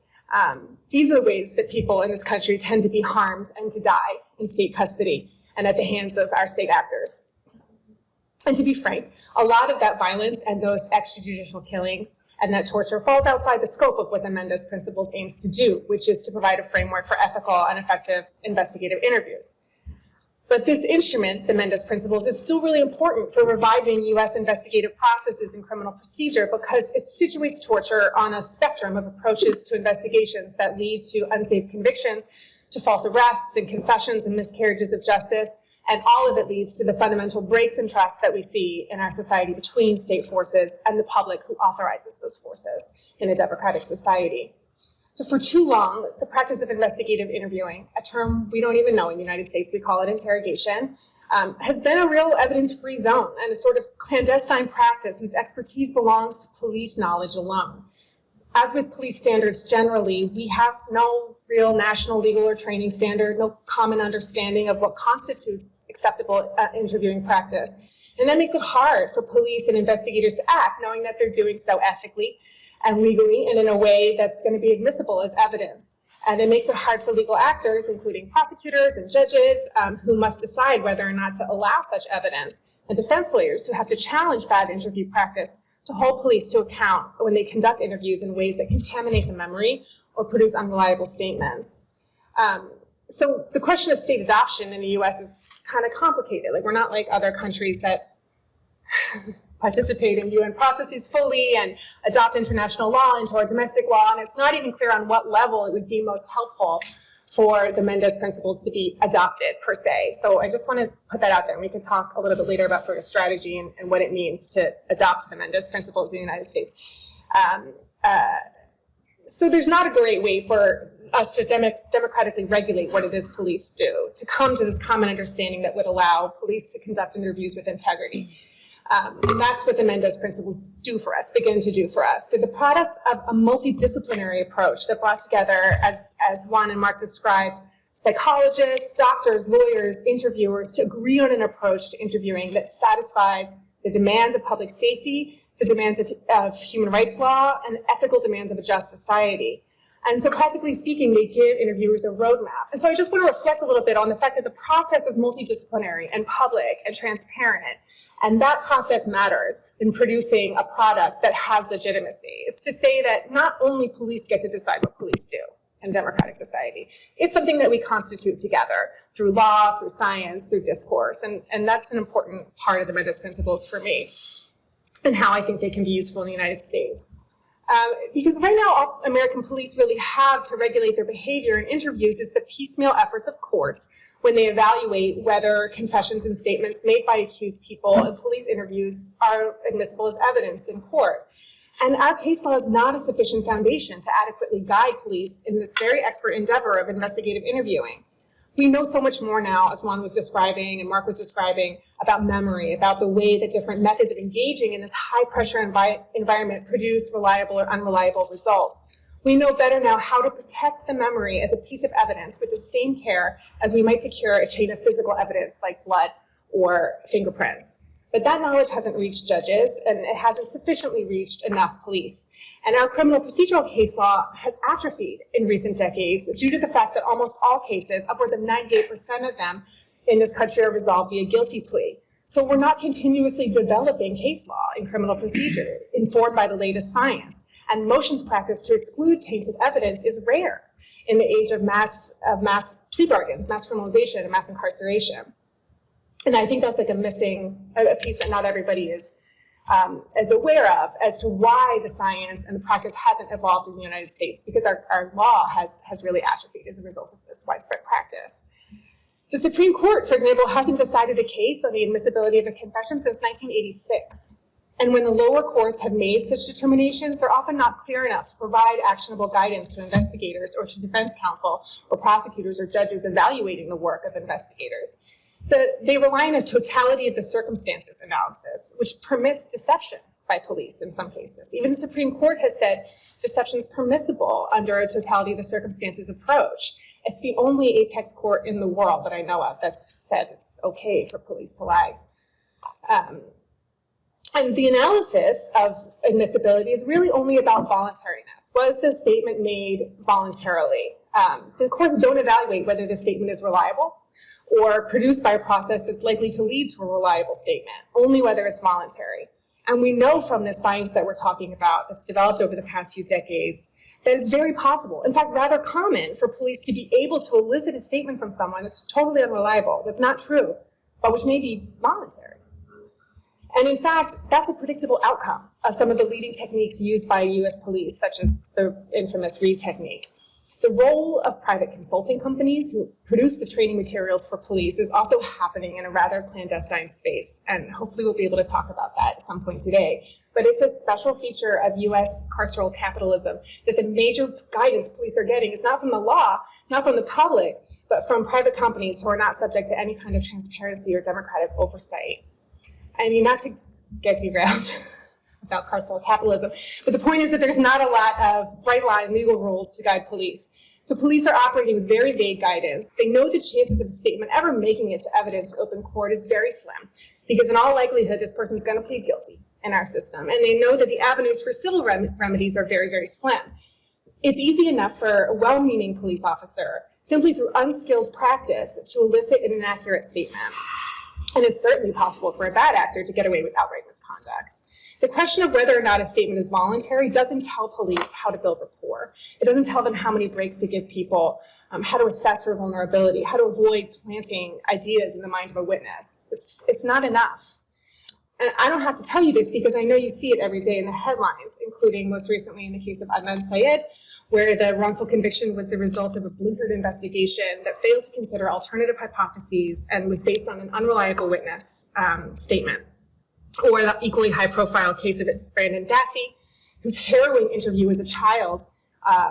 These are the ways that people in this country tend to be harmed and to die in state custody and at the hands of our state actors. And to be frank, a lot of that violence and those extrajudicial killings and that torture falls outside the scope of what the Mendez principles aims to do, which is to provide a framework for ethical and effective investigative interviews. But this instrument, the Mendez principles, is still really important for reviving U.S. investigative processes and criminal procedure because it situates torture on a spectrum of approaches to investigations that lead to unsafe convictions, to false arrests and confessions and miscarriages of justice, and all of it leads to the fundamental breaks in trust that we see in our society between state forces and the public who authorizes those forces in a democratic society. So for too long, the practice of investigative interviewing, a term we don't even know in the United States, we call it interrogation, has been a real evidence-free zone and a sort of clandestine practice whose expertise belongs to police knowledge alone. As with police standards generally, we have no real national legal or training standard, no common understanding of what constitutes acceptable interviewing practice. And that makes it hard for police and investigators to act, knowing that they're doing so ethically and legally and in a way that's going to be admissible as evidence. And it makes it hard for legal actors, including prosecutors and judges, who must decide whether or not to allow such evidence, and defense lawyers who have to challenge bad interview practice to hold police to account when they conduct interviews in ways that contaminate the memory or produce unreliable statements. So the question of state adoption in the US is kind of complicated. Like, we're not like other countries that participate in UN processes fully and adopt international law into our domestic law, and it's not even clear on what level it would be most helpful for the Mendez principles to be adopted per se. So I just want to put that out there, and we can talk a little bit later about sort of strategy and what it means to adopt the Mendez principles in the United States. So there's not a great way for us to democratically regulate what it is police do, to come to this common understanding that would allow police to conduct interviews with integrity. And that's what the Mendez principles do for us, begin to do for us. They're the product of a multidisciplinary approach that brought together, as Juan and Mark described, psychologists, doctors, lawyers, interviewers to agree on an approach to interviewing that satisfies the demands of public safety, the demands of human rights law, and ethical demands of a just society. And so practically speaking, they give interviewers a roadmap. And so I just want to reflect a little bit on the fact that the process is multidisciplinary and public and transparent. And that process matters in producing a product that has legitimacy. It's to say that not only police get to decide what police do in democratic society, it's something that we constitute together through law, through science, through discourse. And that's an important part of the Mendez principles for me and how I think they can be useful in the United States. Because right now, all American police really have to regulate their behavior in interviews is the piecemeal efforts of courts when they evaluate whether confessions and statements made by accused people in police interviews are admissible as evidence in court. And our case law is not a sufficient foundation to adequately guide police in this very expert endeavor of investigative interviewing. We know so much more now, as Juan was describing and Mark was describing, about memory, about the way that different methods of engaging in this high-pressure environment produce reliable or unreliable results. We know better now how to protect the memory as a piece of evidence with the same care as we might secure a chain of physical evidence like blood or fingerprints. But that knowledge hasn't reached judges, and it hasn't sufficiently reached enough police. And our criminal procedural case law has atrophied in recent decades due to the fact that almost all cases, upwards of 98% of them in this country, are resolved via guilty plea. So we're not continuously developing case law in criminal procedure informed by the latest science. And motions practice to exclude tainted evidence is rare in the age of mass plea bargains, mass criminalization, and mass incarceration. And I think that's like a piece that not everybody is aware of as to why the science and the practice hasn't evolved in the United States, because our law has really atrophied as a result of this widespread practice. The Supreme Court, for example, hasn't decided a case on the admissibility of a confession since 1986. And when the lower courts have made such determinations, they're often not clear enough to provide actionable guidance to investigators or to defense counsel or prosecutors or judges evaluating the work of investigators. They rely on a totality of the circumstances analysis, which permits deception by police in some cases. Even the Supreme Court has said deception is permissible under a totality of the circumstances approach. It's the only apex court in the world that I know of that's said it's okay for police to lie. And the analysis of admissibility is really only about voluntariness. Was the statement made voluntarily? The courts don't evaluate whether the statement is reliable or produced by a process that's likely to lead to a reliable statement, only whether it's voluntary. And we know from the science that we're talking about that's developed over the past few decades that it's very possible, in fact, rather common for police to be able to elicit a statement from someone that's totally unreliable, that's not true, but which may be voluntary. And in fact, that's a predictable outcome of some of the leading techniques used by US police, such as the infamous Reed technique. The role of private consulting companies who produce the training materials for police is also happening in a rather clandestine space, and hopefully we'll be able to talk about that at some point today. But it's a special feature of US carceral capitalism that the major guidance police are getting is not from the law, not from the public, but from private companies who are not subject to any kind of transparency or democratic oversight. I mean, not to get derailed about carceral capitalism, but the point is that there's not a lot of bright line legal rules to guide police. So police are operating with very vague guidance. They know the chances of a statement ever making it to evidence or open court is very slim, because in all likelihood, this person's going to plead guilty in our system. And they know that the avenues for civil remedies are very, very slim. It's easy enough for a well-meaning police officer, simply through unskilled practice, to elicit an inaccurate statement. And it's certainly possible for a bad actor to get away with outright misconduct. The question of whether or not a statement is voluntary doesn't tell police how to build rapport. It doesn't tell them how many breaks to give people, how to assess for vulnerability, how to avoid planting ideas in the mind of a witness. It's not enough. And I don't have to tell you this because I know you see it every day in the headlines, including most recently in the case of Adnan Syed, where the wrongful conviction was the result of a blinkered investigation that failed to consider alternative hypotheses and was based on an unreliable witness statement. Or the equally high-profile case of Brandon Dassey, whose harrowing interview as a child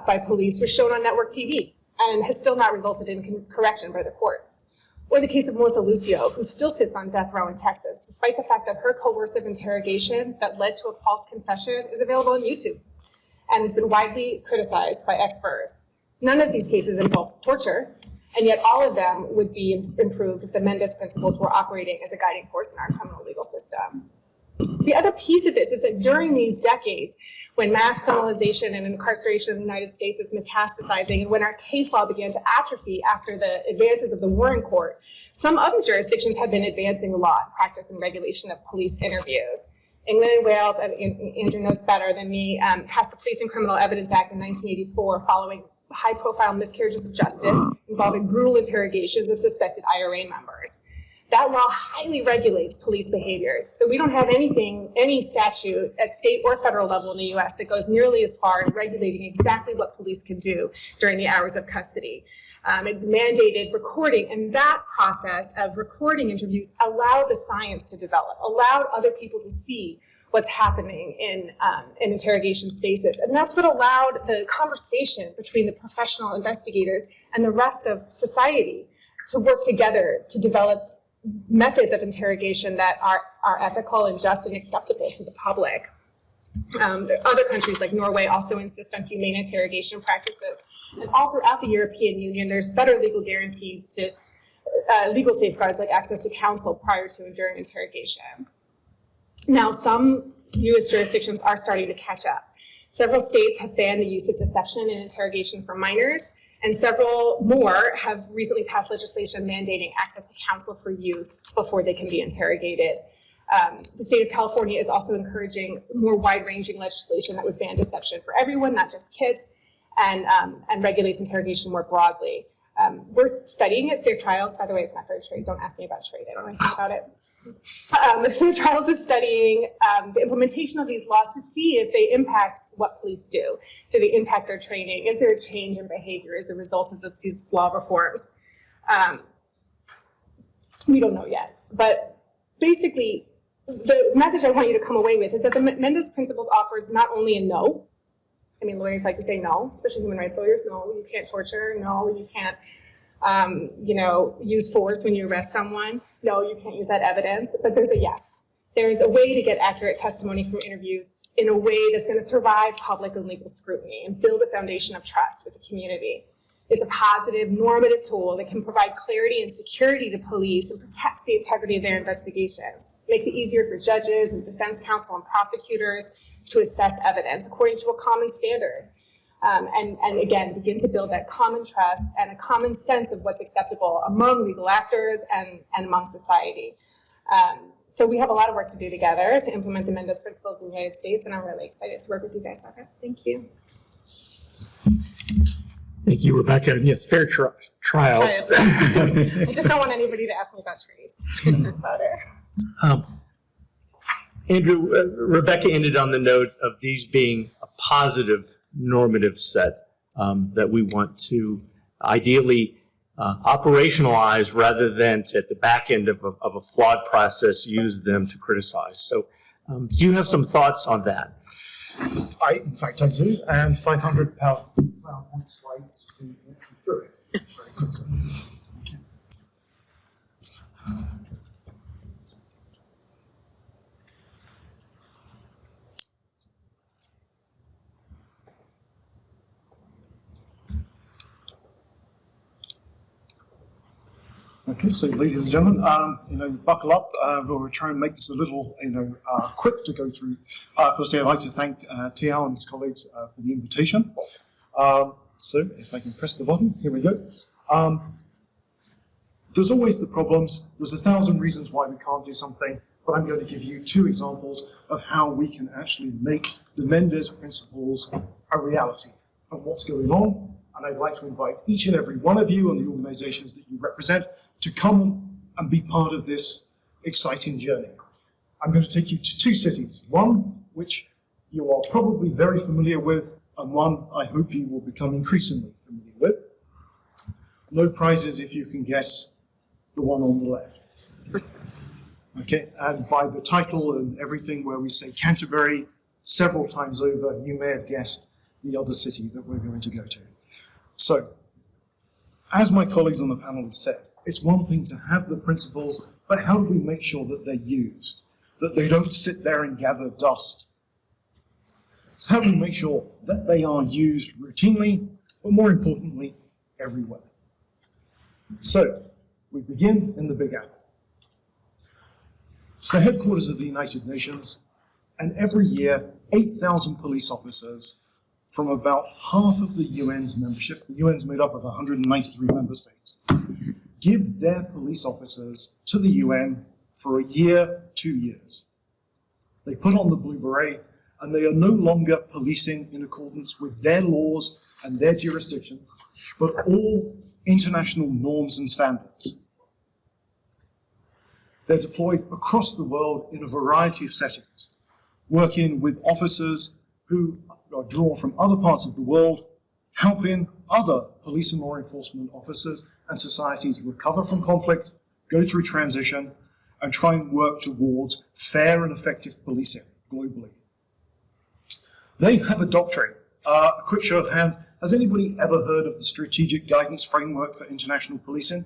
by police was shown on network TV and has still not resulted in correction by the courts. Or the case of Melissa Lucio, who still sits on death row in Texas, despite the fact that her coercive interrogation that led to a false confession is available on YouTube and has been widely criticized by experts. None of these cases involve torture, and yet all of them would be improved if the Mendez principles were operating as a guiding force in our criminal legal system. The other piece of this is that during these decades, when mass criminalization and incarceration in the United States was metastasizing, and when our case law began to atrophy after the advances of the Warren Court, some other jurisdictions had been advancing the law and practice and regulation of police interviews. England and Wales, and Andrew knows better than me, passed the Police and Criminal Evidence Act in 1984 following high-profile miscarriages of justice involving brutal interrogations of suspected IRA members. That law highly regulates police behaviors. So we don't have any statute at state or federal level in the US that goes nearly as far in regulating exactly what police can do during the hours of custody. It mandated recording, and that process of recording interviews allowed the science to develop, allowed other people to see what's happening in interrogation spaces. And that's what allowed the conversation between the professional investigators and the rest of society to work together to develop methods of interrogation that are ethical and just and acceptable to the public. Other countries like Norway also insist on humane interrogation practices. And all throughout the European Union, there's better legal guarantees to legal safeguards like access to counsel prior to and during interrogation. Now, some U.S. jurisdictions are starting to catch up. Several states have banned the use of deception in interrogation for minors, and several more have recently passed legislation mandating access to counsel for youth before they can be interrogated. The state of California is also encouraging more wide-ranging legislation that would ban deception for everyone, not just kids, and regulates interrogation more broadly. We're studying it. Fair Trials, by the way, it's not fair trade. Don't ask me about trade. I don't know anything about it. Fair Trials is studying the implementation of these laws to see if they impact what police do. Do they impact their training? Is there a change in behavior as a result of these law reforms? We don't know yet. But basically, the message I want you to come away with is that the Mendez Principles offers not only a no. I mean, lawyers like to say no, especially human rights lawyers. No, you can't torture. No, you can't, use force when you arrest someone. No, you can't use that evidence. But there's a yes. There's a way to get accurate testimony from interviews in a way that's going to survive public and legal scrutiny and build a foundation of trust with the community. It's a positive, normative tool that can provide clarity and security to police and protects the integrity of their investigations. It makes it easier for judges and defense counsel and prosecutors to assess evidence according to a common standard. And again, begin to build that common trust and a common sense of what's acceptable among legal actors and among society. So we have a lot of work to do together to implement the Mendez Principles in the United States, and I'm really excited to work with you guys on it. Thank you. Thank you, Rebecca. And yes, fair trials. I just don't want anybody to ask me about trade. About it. Andrew, Rebecca ended on the note of these being a positive normative set that we want to ideally operationalize rather than to, at the back end of a flawed process, use them to criticize. So do you have some thoughts on that? In fact, I do, and 500 PowerPoint slides to get you through it very quickly. Okay, so ladies and gentlemen, buckle up. We'll try and make this a little, quick to go through. Firstly, I'd like to thank Tiao and his colleagues for the invitation. So, if I can press the button, here we go. There's always the problems. There's 1,000 reasons why we can't do something, but I'm going to give you 2 examples of how we can actually make the Mendez principles a reality of what's going on. And I'd like to invite each and every one of you and the organizations that you represent to come and be part of this exciting journey. I'm going to take you to 2 cities, one which you are probably very familiar with, and one I hope you will become increasingly familiar with. No prizes if you can guess the one on the left. Okay, and by the title and everything where we say Canterbury several times over, you may have guessed the other city that we're going to go to. So, as my colleagues on the panel have said, it's one thing to have the principles, but how do we make sure that they're used? That they don't sit there and gather dust? So how do we make sure that they are used routinely, but more importantly, everywhere? So, we begin in the Big Apple. It's the headquarters of the United Nations, and every year, 8,000 police officers from about half of the UN's membership, the UN's made up of 193 member states, give their police officers to the UN for a year, 2 years. They put on the blue beret, and they are no longer policing in accordance with their laws and their jurisdiction, but all international norms and standards. They're deployed across the world in a variety of settings, working with officers who are drawn from other parts of the world, helping other police and law enforcement officers and societies recover from conflict, go through transition, and try and work towards fair and effective policing globally. They have a doctrine. A quick show of hands. Has anybody ever heard of the Strategic Guidance Framework for International Policing?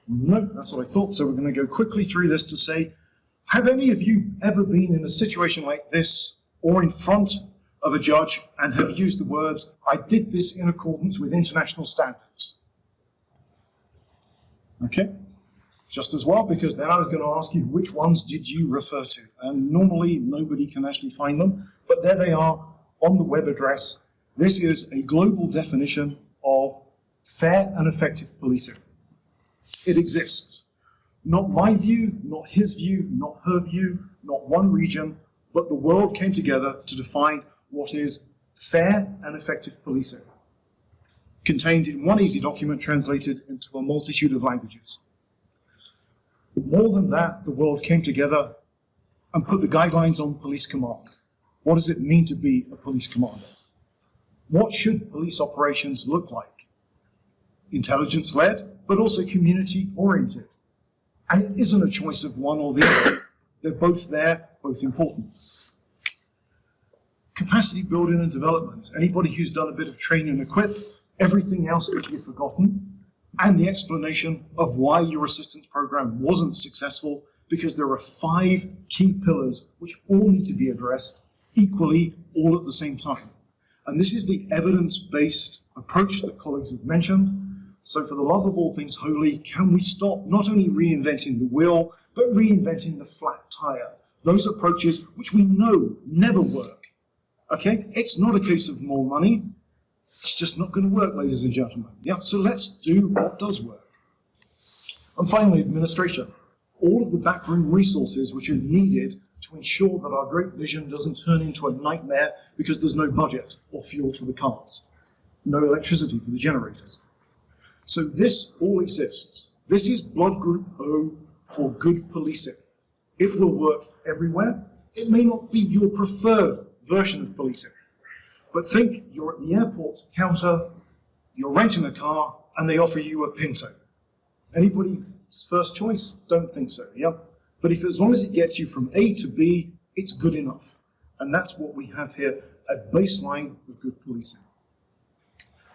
No, that's what I thought. So we're going to go quickly through this to say, have any of you ever been in a situation like this or in front of a judge and have used the words, I did this in accordance with international standards? Okay, just as well, because then I was going to ask you, which ones did you refer to? And normally nobody can actually find them, but there they are on the web address. This is a global definition of fair and effective policing. It exists. Not my view, not his view, not her view, not one region, but the world came together to define what is fair and effective policing, contained in one easy document translated into a multitude of languages. More than that, the world came together and put the guidelines on police command. What does it mean to be a police commander? What should police operations look like? Intelligence-led, but also community-oriented. And it isn't a choice of one or the other. They're both there, both important. Capacity building and development. Anybody who's done a bit of train and equip, everything else that you've forgotten, and the explanation of why your assistance program wasn't successful, because there are 5 key pillars which all need to be addressed equally, all at the same time. And this is the evidence-based approach that colleagues have mentioned. So for the love of all things holy, can we stop not only reinventing the wheel, but reinventing the flat tire? Those approaches which we know never work. Okay? It's not a case of more money. It's just not going to work, ladies and gentlemen. Yeah, so let's do what does work. And finally, administration. All of the backroom resources which are needed to ensure that our great vision doesn't turn into a nightmare because there's no budget or fuel for the cars, no electricity for the generators. So this all exists. This is blood group O for good policing. It will work everywhere. It may not be your preferred version of policing, but think you're at the airport counter, you're renting a car, and they offer you a Pinto. Anybody's first choice? Don't think so, yeah? But if as long as it gets you from A to B, it's good enough. And that's what we have here, a baseline of good policing.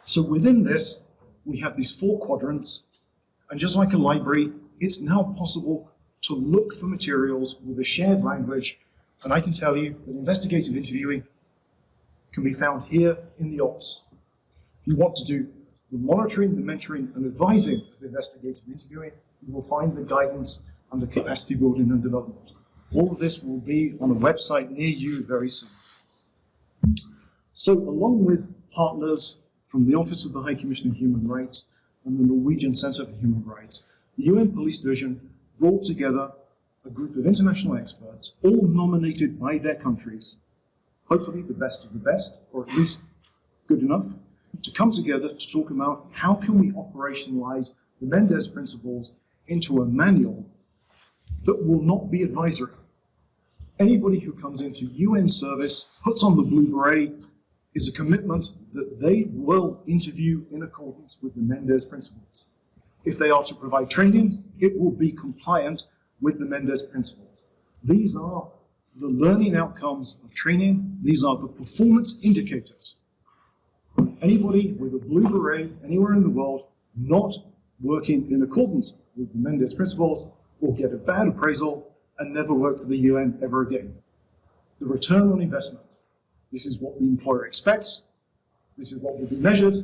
So within this, we have these 4 quadrants, and just like a library, it's now possible to look for materials with a shared language, and I can tell you that investigative interviewing can be found here in the ops. If you want to do the monitoring, the mentoring, and advising of investigative interviewing, you will find the guidance and the capacity building and development. All of this will be on a website near you very soon. So, along with partners from the Office of the High Commissioner of Human Rights and the Norwegian Centre for Human Rights, the UN Police Division brought together a group of international experts, all nominated by their countries, hopefully the best of the best, or at least good enough, to come together to talk about how can we operationalize the Mendez principles into a manual that will not be advisory. Anybody who comes into UN service, puts on the blue beret, is a commitment that they will interview in accordance with the Mendez principles. If they are to provide training, it will be compliant with the Mendez principles. These are the learning outcomes of training. These are the performance indicators. Anybody with a blue beret anywhere in the world not working in accordance with the Mendez principles will get a bad appraisal and never work for the UN ever again. The return on investment. This is what the employer expects. This is what will be measured.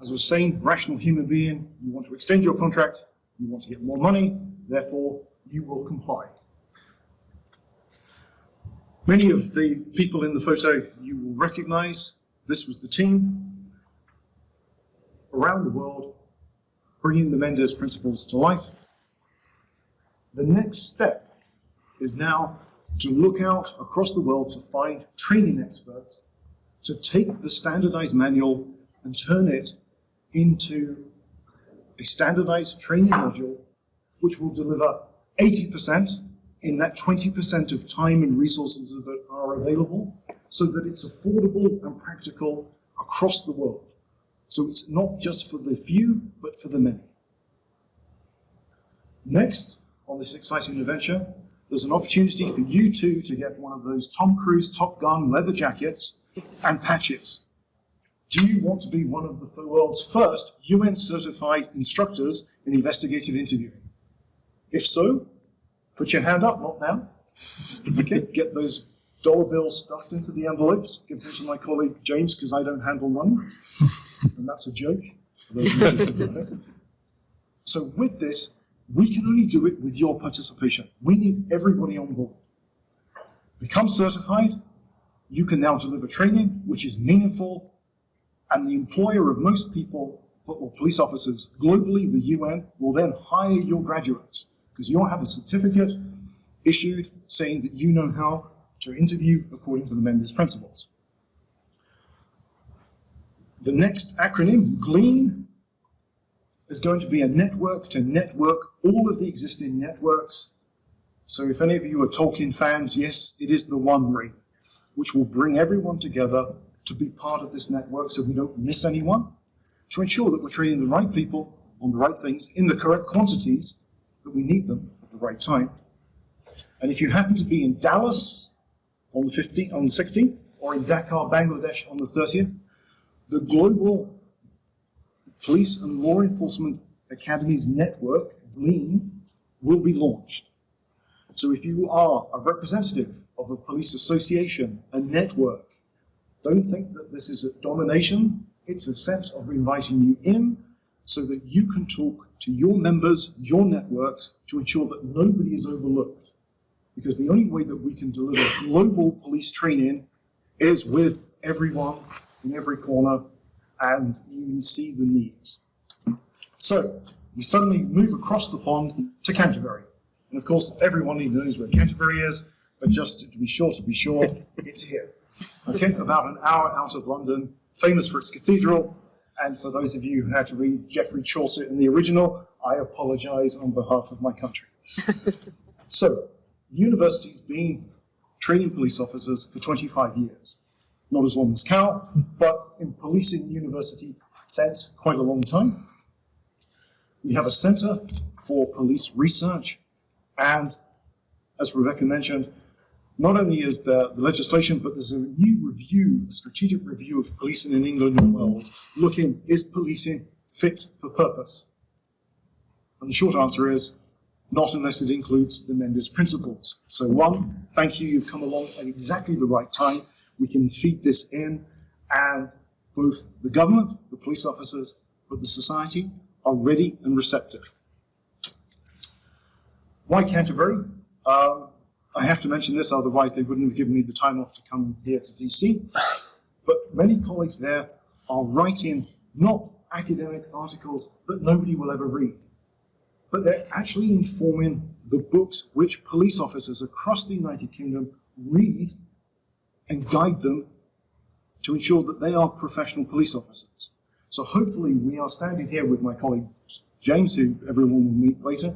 As I was saying, rational human being, you want to extend your contract, you want to get more money, therefore you will comply. Many of the people in the photo you will recognize. This was the team around the world bringing the Mendez principles to life. The next step is now to look out across the world to find training experts to take the standardized manual and turn it into a standardized training module which will deliver 80% in that 20% of time and resources that are available, so that it's affordable and practical across the world. So it's not just for the few, but for the many. Next, on this exciting adventure, there's an opportunity for you two to get one of those Tom Cruise Top Gun leather jackets and patches. Do you want to be one of the world's first UN-certified instructors in investigative interviewing? If so, put your hand up, not now. Okay, get those dollar bills stuffed into the envelopes. Give them to my colleague James, because I don't handle money. And that's a joke. For those interested in it. So with this, we can only do it with your participation. We need everybody on board. Become certified. You can now deliver training, which is meaningful. And the employer of most people, or police officers globally, the UN, will then hire your graduates, because you'll have a certificate issued saying that you know how to interview according to the Mendez principles. The next acronym, GLEAN, is going to be a network to network all of the existing networks. So if any of you are Tolkien fans, yes, it is the One Ring, which will bring everyone together to be part of this network so we don't miss anyone, to ensure that we're training the right people on the right things in the correct quantities, that we need them at the right time. And if you happen to be in Dallas on the 16th, or in Dhaka, Bangladesh on the 30th, the Global Police and Law Enforcement Academies Network, GLEAN, will be launched. So if you are a representative of a police association, a network, don't think that this is a domination. It's a sense of inviting you in so that you can talk to your members, your networks, to ensure that nobody is overlooked. Because the only way that we can deliver global police training is with everyone in every corner, and you can see the needs. So we suddenly move across the pond to Canterbury. And of course, everyone knows where Canterbury is, but just to be sure, it's here. Okay, about an hour out of London, famous for its cathedral. And for those of you who had to read Geoffrey Chaucer in the original, I apologize on behalf of my country. So, the university's been training police officers for 25 years. Not as long as Cal, but in policing university sense, quite a long time. We have a Centre for Police Research, and as Rebecca mentioned, not only is there the legislation, but there's a new review, a strategic review of policing in England and Wales, looking, is policing fit for purpose? And the short answer is, not unless it includes the Mendez principles. So one, thank you, you've come along at exactly the right time. We can feed this in, and both the government, the police officers, but the society are ready and receptive. Why Canterbury? I have to mention this, otherwise they wouldn't have given me the time off to come here to DC. But many colleagues there are writing not academic articles that nobody will ever read, but they're actually informing the books which police officers across the United Kingdom read and guide them to ensure that they are professional police officers. So hopefully we are standing here with my colleague James, who everyone will meet later,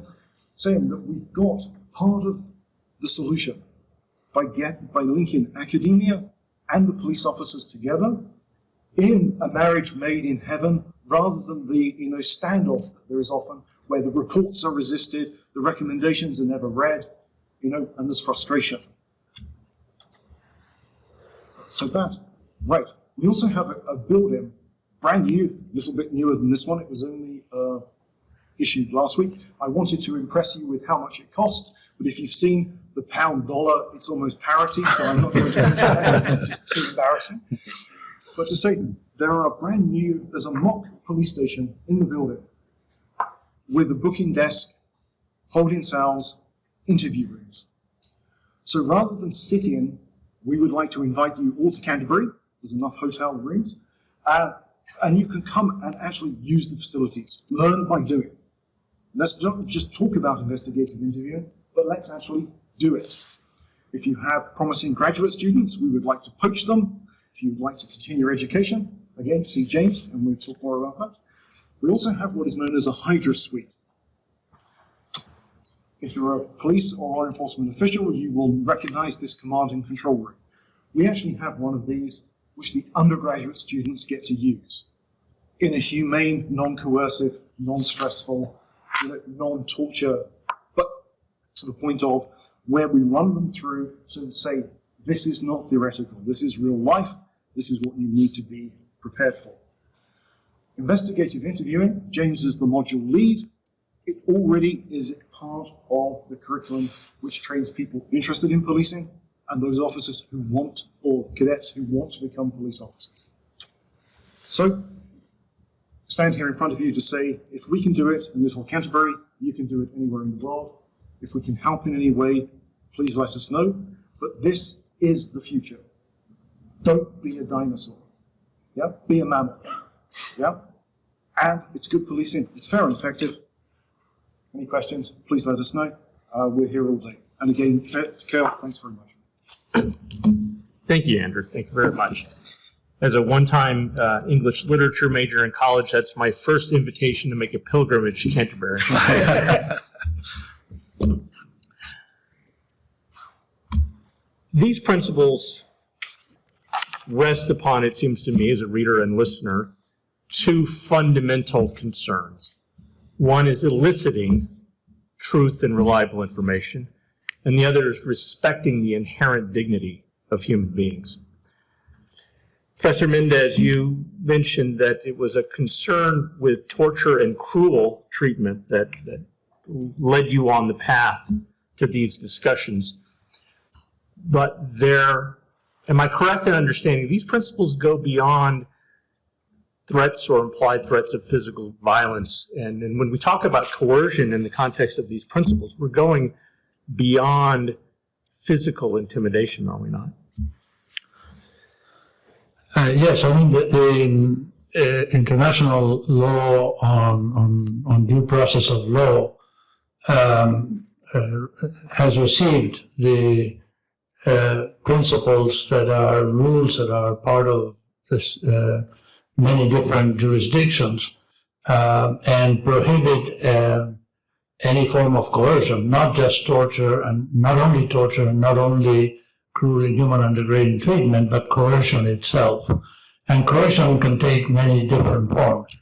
saying that we've got part of the solution by linking academia and the police officers together in a marriage made in heaven, rather than the standoff that there is often, where the reports are resisted, the recommendations are never read, and there's frustration. So that, right. We also have a building, brand new, a little bit newer than this one. It was only issued last week. I wanted to impress you with how much it cost, but if you've seen the pound-dollar, it's almost parity, so I'm not going to mention that. It's just too embarrassing. But to say, there's a mock police station in the building with a booking desk, holding cells, interview rooms. So rather than sit in, we would like to invite you all to Canterbury. There's enough hotel rooms. And you can come and actually use the facilities. Learn by doing. Let's not just talk about investigative interviewing, but let's actually do it. If you have promising graduate students, we would like to poach them. If you would like to continue your education, again, see James, and we'll talk more about that. We also have what is known as a Hydra suite. If you're a police or law enforcement official, you will recognize this command and control room. We actually have one of these which the undergraduate students get to use in a humane, non-coercive, non-stressful, non-torture, but to the point of where we run them through to say, this is not theoretical, this is real life, this is what you need to be prepared for. Investigative interviewing, James is the module lead. It already is part of the curriculum which trains people interested in policing and those officers who want, or cadets who want to become police officers. So, stand here in front of you to say, if we can do it in little Canterbury, you can do it anywhere in the world. If we can help in any way, please let us know. But this is the future. Don't be a dinosaur. Yeah? Be a mammal. Yeah? And it's good policing. It's fair and effective. Any questions, please let us know. We're here all day. And again, Kale, thanks very much. Thank you, Andrew. Thank you very much. As a one-time English literature major in college, that's my first invitation to make a pilgrimage to Canterbury. These principles rest upon, it seems to me, as a reader and listener, two fundamental concerns. One is eliciting truth and reliable information, and the other is respecting the inherent dignity of human beings. Professor Mendez, you mentioned that it was a concern with torture and cruel treatment that led you on the path to these discussions. But am I correct in understanding these principles go beyond threats or implied threats of physical violence? And when we talk about coercion in the context of these principles, we're going beyond physical intimidation, are we not? Yes, I mean the international law on due process of law has received the principles that are rules that are part of this many different jurisdictions and prohibit any form of coercion, not just torture, and not only torture, and not only cruel, inhuman, and degrading treatment, but coercion itself. And coercion can take many different forms.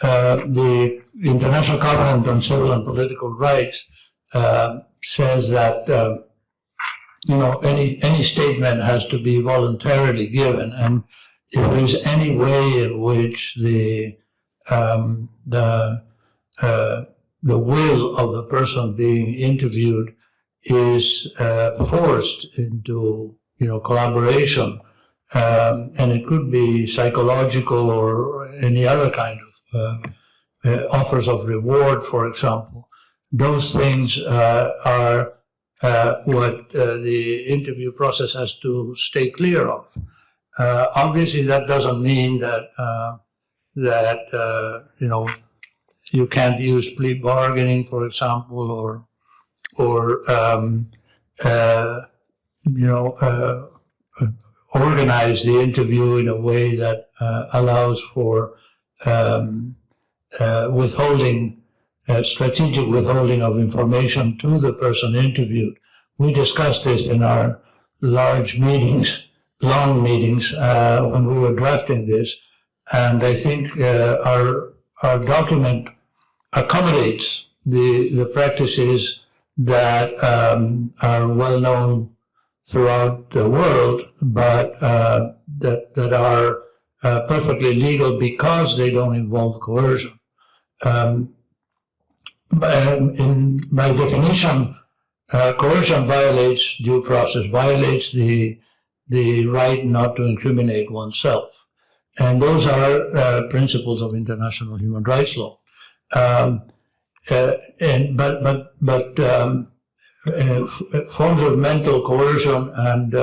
The International Covenant on Civil and Political Rights says that any statement has to be voluntarily given, and if there's any way in which the will of the person being interviewed is forced into collaboration, and it could be psychological or any other kind offers of reward, for example. Those things are what the interview process has to stay clear of. Obviously, that doesn't mean that you can't use plea bargaining, for example, or organize the interview in a way that allows for strategic withholding of information to the person interviewed. We discussed this in our long meetings, when we were drafting this, and I think our document accommodates the practices that are well known throughout the world, but that are perfectly legal because they don't involve coercion. By definition, coercion violates due process, violates the right not to incriminate oneself. And those are principles of international human rights law. Forms of mental coercion and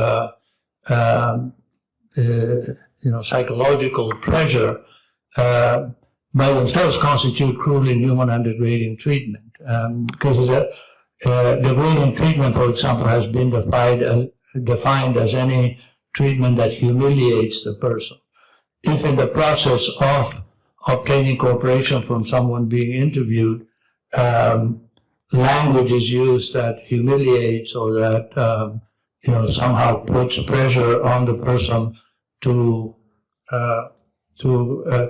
psychological pressure by themselves constitute cruel, inhuman, and degrading treatment. Because degrading treatment, for example, has been defined as any treatment that humiliates the person. If in the process of obtaining cooperation from someone being interviewed, language is used that humiliates or that somehow puts pressure on the person to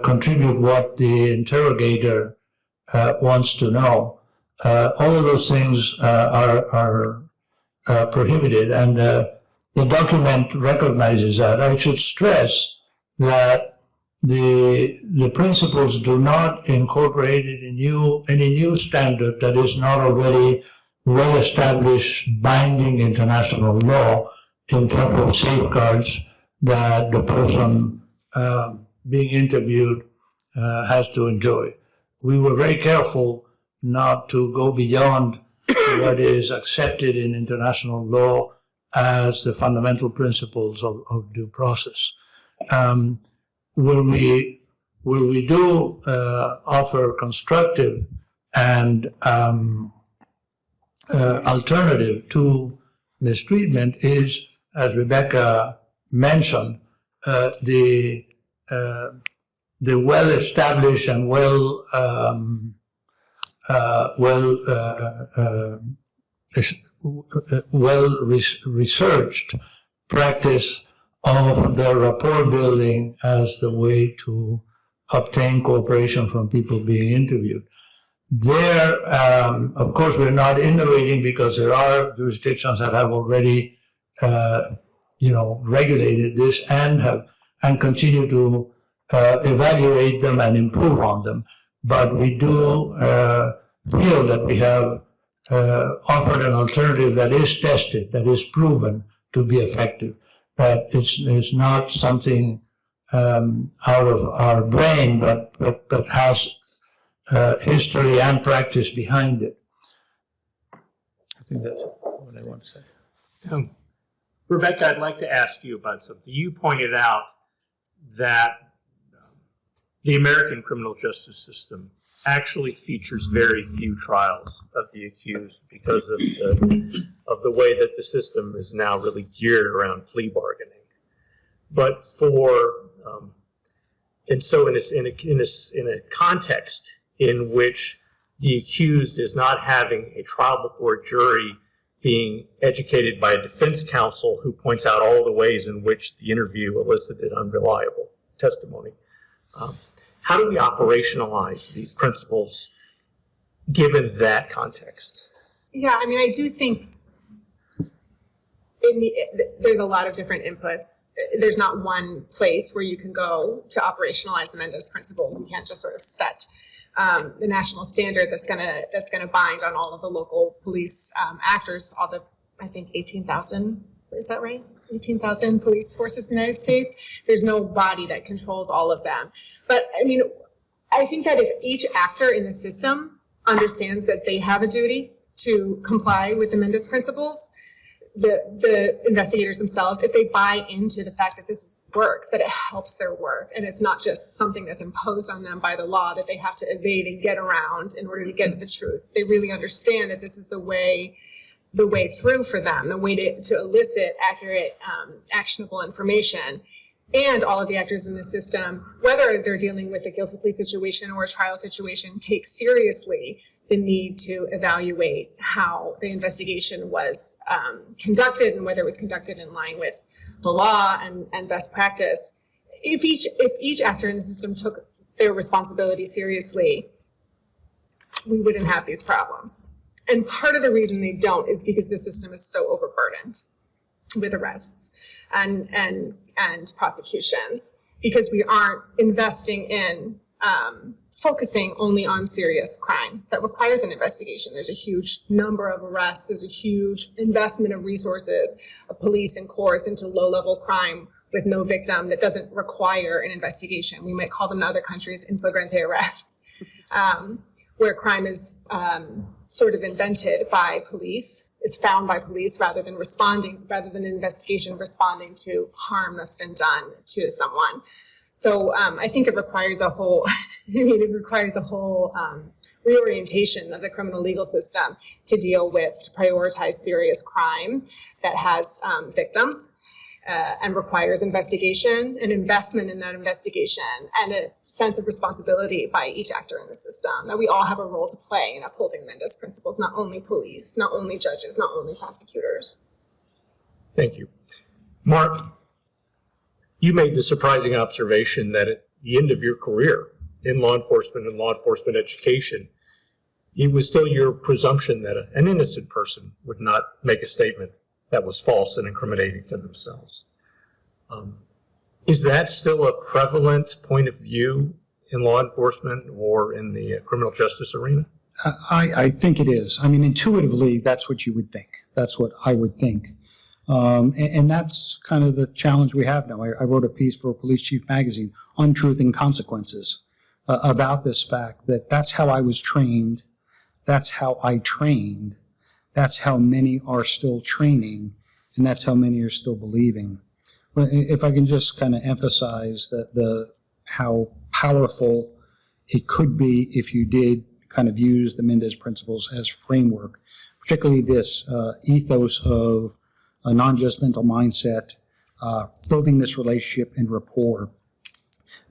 contribute what the interrogator wants to know. All of those things are prohibited, and the document recognizes that. I should stress that the principles do not incorporate it in any new standard that is not already well-established binding international law in terms of safeguards that the person being interviewed has to enjoy. We were very careful not to go beyond what is accepted in international law as the fundamental principles of due process. Where we do offer constructive and alternative to mistreatment is, as Rebecca mentioned, the well-established and researched practice of the rapport building as the way to obtain cooperation from people being interviewed. There, of course, we're not innovating because there are jurisdictions that have already, regulated this and continue to evaluate them and improve on them. But we do feel that we have offered an alternative that is tested, that is proven to be effective. That it's not something out of our brain, but has history and practice behind it. I think that's what I want to say. Rebecca, I'd like to ask you about something. You pointed out that the American criminal justice system actually features very few trials of the accused because of the way that the system is now really geared around plea bargaining. But in a context in which the accused is not having a trial before a jury, being educated by a defense counsel who points out all the ways in which the interview elicited unreliable testimony. How do we operationalize these principles given that context? Yeah, I mean, I do think there's a lot of different inputs. There's not one place where you can go to operationalize the Mendez principles. You can't just sort of set the national standard that's gonna bind on all of the local police actors, all the, I think, 18,000, is that right? 18,000 police forces in the United States. There's no body that controls all of them. But I mean, I think that if each actor in the system understands that they have a duty to comply with the Mendez principles, the investigators themselves, if they buy into the fact that works, that it helps their work, and it's not just something that's imposed on them by the law that they have to evade and get around in order to get at the truth. They really understand that this is the way through for them, the way to elicit accurate, actionable information. And all of the actors in the system, whether they're dealing with a guilty plea situation or a trial situation, take seriously the need to evaluate how the investigation was conducted and whether it was conducted in line with the law and best practice. If each actor in the system took their responsibility seriously, we wouldn't have these problems. And part of the reason they don't is because the system is so overburdened with arrests and prosecutions, because we aren't investing in focusing only on serious crime that requires an investigation. There's a huge number of arrests. There's a huge investment of resources of police and courts into low-level crime with no victim that doesn't require an investigation. We might call them in other countries in flagrante arrests, where crime is sort of invented by police. It's found by police rather than an investigation responding to harm that's been done to someone. So I think it requires a whole, reorientation of the criminal legal system to prioritize serious crime that has victims and requires investigation and investment in that investigation and a sense of responsibility by each actor in the system, that we all have a role to play in upholding Mendez principles, not only police, not only judges, not only prosecutors. Thank you. Mark, you made the surprising observation that at the end of your career in law enforcement and law enforcement education, it was still your presumption that an innocent person would not make a statement that was false and incriminating to themselves. Is that still a prevalent point of view in law enforcement or in the criminal justice arena? I think it is. I mean, intuitively, that's what you would think. That's what I would think. And that's kind of the challenge we have now. I wrote a piece for Police Chief Magazine on Truth and Consequences about this fact that that's how I was trained. That's how I trained. That's how many are still training. And that's how many are still believing. But if I can just kind of emphasize how powerful it could be if you did kind of use the Mendez principles as framework, particularly this ethos of a non-judgmental mindset, building this relationship and rapport.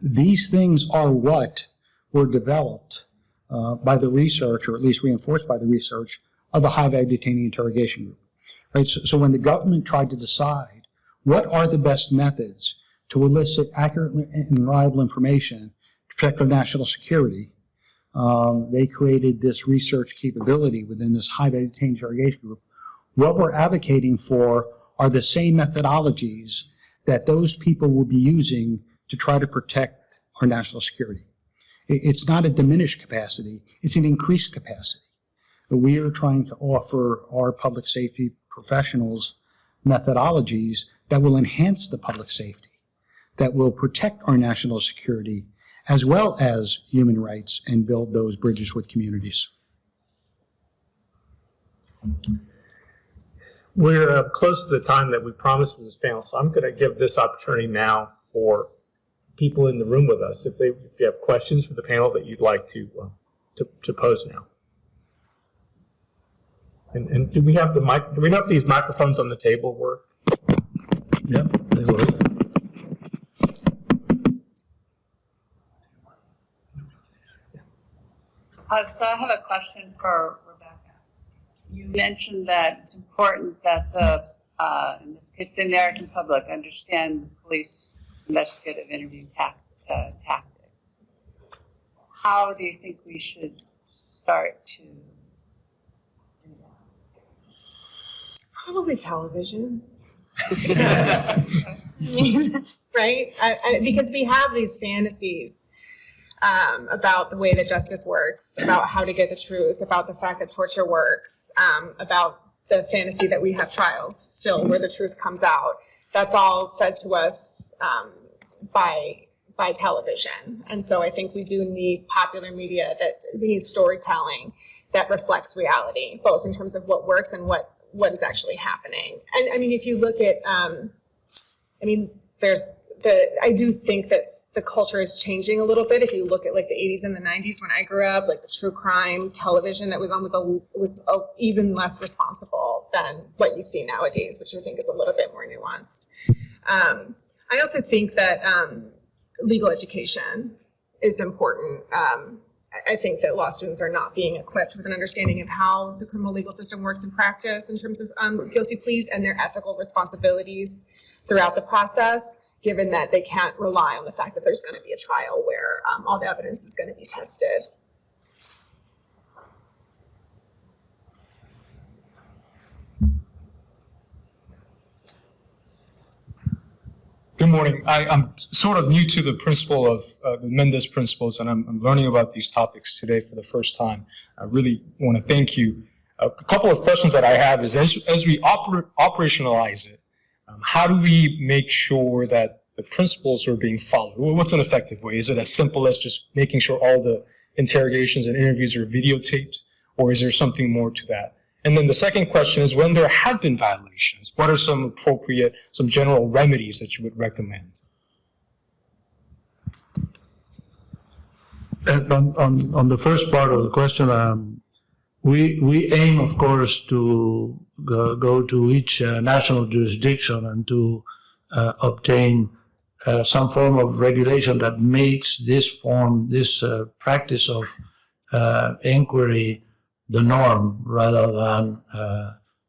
These things are what were developed by the research, or at least reinforced by the research, of the high-value detainee interrogation group. Right? So when the government tried to decide what are the best methods to elicit accurate and reliable information to protect our national security, they created this research capability within this high-value detainee interrogation group. What we're advocating for are the same methodologies that those people will be using to try to protect our national security. It's not a diminished capacity, it's an increased capacity. We are trying to offer our public safety professionals methodologies that will enhance the public safety, that will protect our national security, as well as human rights, and build those bridges with communities. We're close to the time that we promised for this panel, so I'm going to give this opportunity now for people in the room with us, if you have questions for the panel that you'd like to pose now. And do we have the mic? Do we know if these microphones on the table work? Yep, they work. So I have a question for Rebecca. You mentioned that it's important that in this case, the American public understand police investigative interview tactics. How do you think we should start to do that? Probably television. Right? Because we have these fantasies about the way that justice works, about how to get the truth, about the fact that torture works, about the fantasy that we have trials still where the truth comes out. That's all fed to us by by television. And so I think we do need popular media, that we need storytelling that reflects reality, both in terms of what works and what is actually happening. And I mean, if you look at, I do think that the culture is changing a little bit. If you look at like the 80s and the 90s when I grew up, like the true crime television that was on was even less responsible than what you see nowadays, which I think is a little bit more nuanced. I also think that legal education is important. I think that law students are not being equipped with an understanding of how the criminal legal system works in practice in terms of guilty pleas and their ethical responsibilities throughout the process, given that they can't rely on the fact that there's going to be a trial where all the evidence is going to be tested. Good morning. I'm sort of new to the principle of the Mendez principles, and I'm learning about these topics today for the first time. I really want to thank you. A couple of questions that I have is, as we operationalize it, how do we make sure that the principles are being followed? What's an effective way? Is it as simple as just making sure all the interrogations and interviews are videotaped, or is there something more to that? And then the second question is, when there have been violations, what are some appropriate, some general remedies that you would recommend? On the first part of the question, we aim, of course, to go to each national jurisdiction and to obtain some form of regulation that makes this practice of inquiry the norm rather than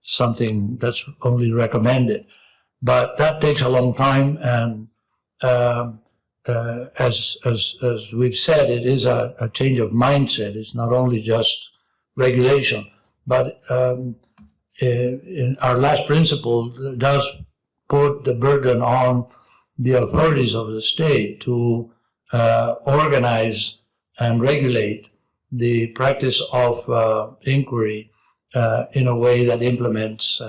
something that's only recommended. But that takes a long time, and as we've said, it is a change of mindset. It's not only just regulation, but in our last principle does put the burden on the authorities of the state to organize and regulate the practice of inquiry in a way that implements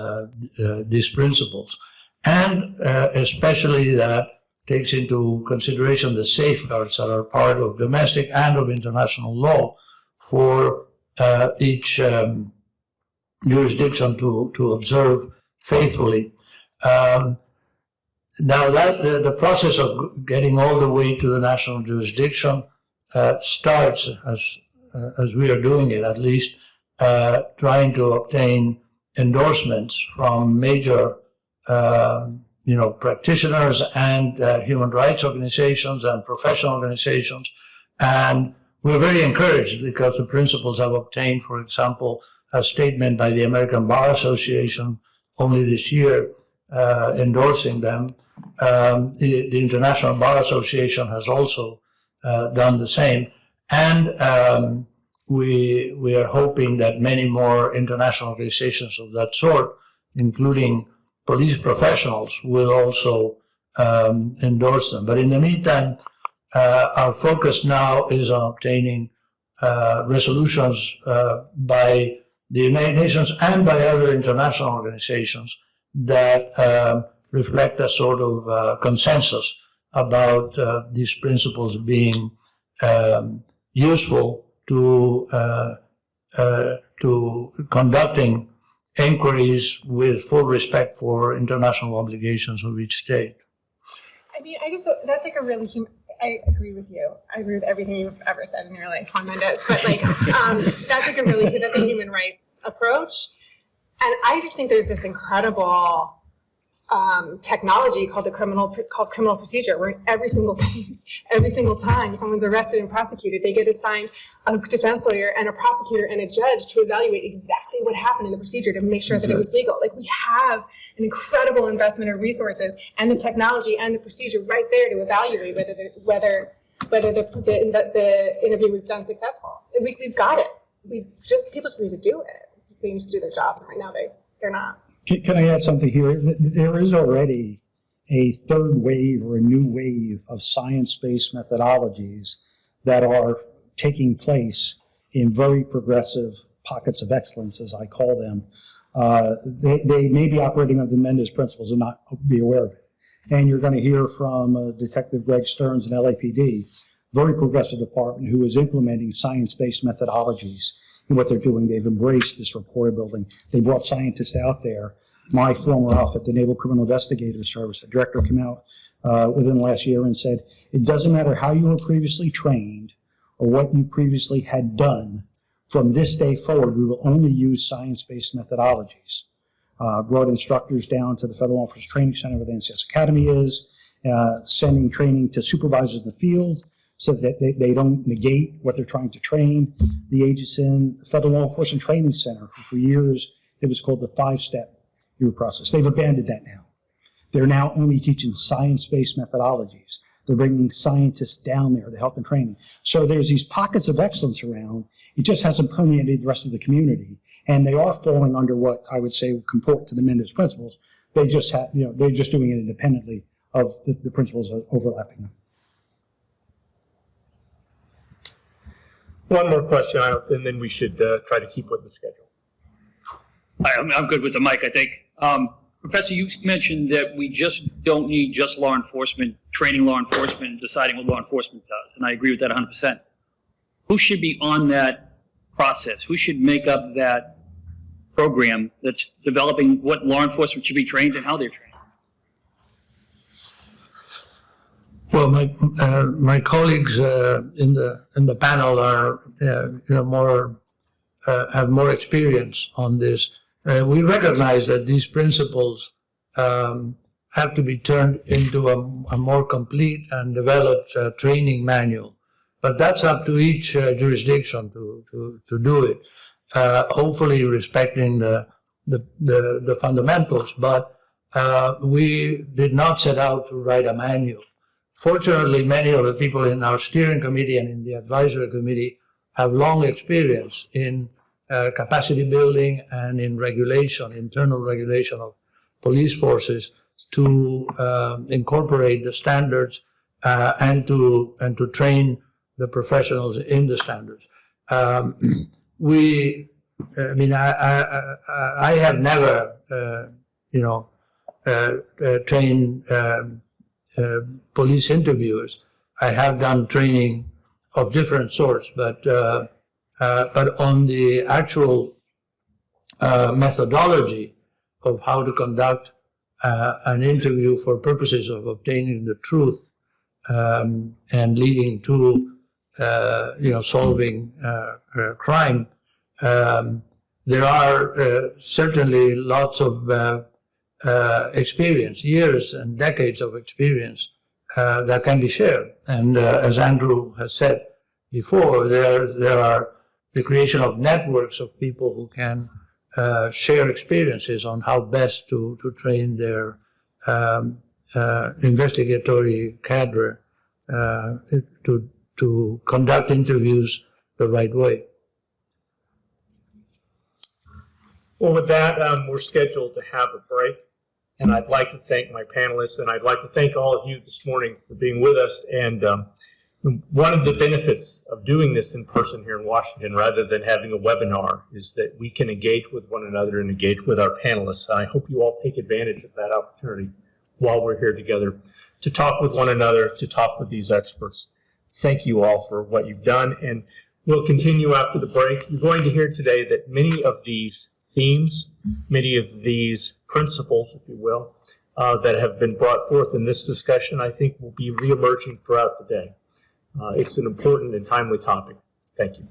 these principles. And especially that takes into consideration the safeguards that are part of domestic and of international law for each jurisdiction to observe faithfully. Now that the process of getting all the way to the national jurisdiction starts, as we are doing it at least, trying to obtain endorsements from major practitioners and human rights organizations and professional organizations. And we're very encouraged because the principals have obtained, for example, a statement by the American Bar Association only this year endorsing them. The International Bar Association has also done the same. And we are hoping that many more international organizations of that sort, including police professionals, will also endorse them. But in the meantime, our focus now is on obtaining resolutions by the United Nations and by other international organizations that reflect a sort of consensus about these principles being useful to conducting inquiries with full respect for international obligations of each state. I mean, that's like a really I agree with you. I agree with everything you've ever said in your life, Juan Mendez. But like, that's a human rights approach. And I just think there's this incredible technology called criminal procedure, where every single time someone's arrested and prosecuted, they get assigned a defense lawyer and a prosecutor and a judge to evaluate exactly what happened in the procedure to make sure that it was legal. Like, we have an incredible investment of resources and the technology and the procedure right there to evaluate whether the interview was done successful. We've got it. People just need to do it. They need to do their jobs, and right now they're not. Can I add something here? There is already a third wave or a new wave of science-based methodologies that are taking place in very progressive pockets of excellence, as I call them. They may be operating under the Mendez principles and not be aware of it. And you're going to hear from Detective Greg Stearns in LAPD, very progressive department who is implementing science-based methodologies in what they're doing. They've embraced this rapport building. They brought scientists out there. My former outfit, the Naval Criminal Investigator Service, the director came out within the last year and said, it doesn't matter how you were previously trained or what you previously had done. From this day forward, we will only use science-based methodologies. Brought instructors down to the Federal Law Enforcement Training Center where the NCS Academy is, sending training to supervisors in the field so that they don't negate what they're trying to train the agents in. The Federal Law Enforcement Training Center, for years, it was called the 5-step process. They've abandoned that now. They're now only teaching science-based methodologies. They're bringing scientists down there to help in training. So there's these pockets of excellence around. It just hasn't permeated the rest of the community. And they are falling under what I would say would comport to the Mendez principles. They just have, they're just doing it independently of the principles overlapping them. One more question, and then we should try to keep with the schedule. I'm good with the mic, I think. Professor, you mentioned that we just don't need just law enforcement, training law enforcement, and deciding what law enforcement does, and I agree with that 100%. Who should be on that process? Who should make up that program that's developing what law enforcement should be trained and how they're trained? Well, my colleagues in the panel are have more experience on this. We recognize that these principles have to be turned into a more complete and developed training manual. But that's up to each jurisdiction to do it, hopefully respecting the fundamentals. But we did not set out to write a manual. Fortunately, many of the people in our steering committee and in the advisory committee have long experience in capacity building and in regulation, internal regulation of police forces to incorporate the standards and to train the professionals in the standards. I have never, trained police interviewers. I have done training of different sorts, but on the actual methodology of how to conduct an interview for purposes of obtaining the truth and leading to solving crime, there are certainly lots of experience, years and decades of experience that can be shared. And as Andrew has said before, there are the creation of networks of people who can share experiences on how best to train their investigatory cadre to conduct interviews the right way. Well, with that, we're scheduled to have a break, and I'd like to thank my panelists, and I'd like to thank all of you this morning for being with us. And one of the benefits of doing this in person here in Washington rather than having a webinar is that we can engage with one another and engage with our panelists. I hope you all take advantage of that opportunity while we're here together to talk with one another, to talk with these experts. Thank you all for what you've done, and we'll continue after the break. You're going to hear today that many of these themes, many of these principles, if you will, that have been brought forth in this discussion, I think will be reemerging throughout the day. It's an important and timely topic. Thank you.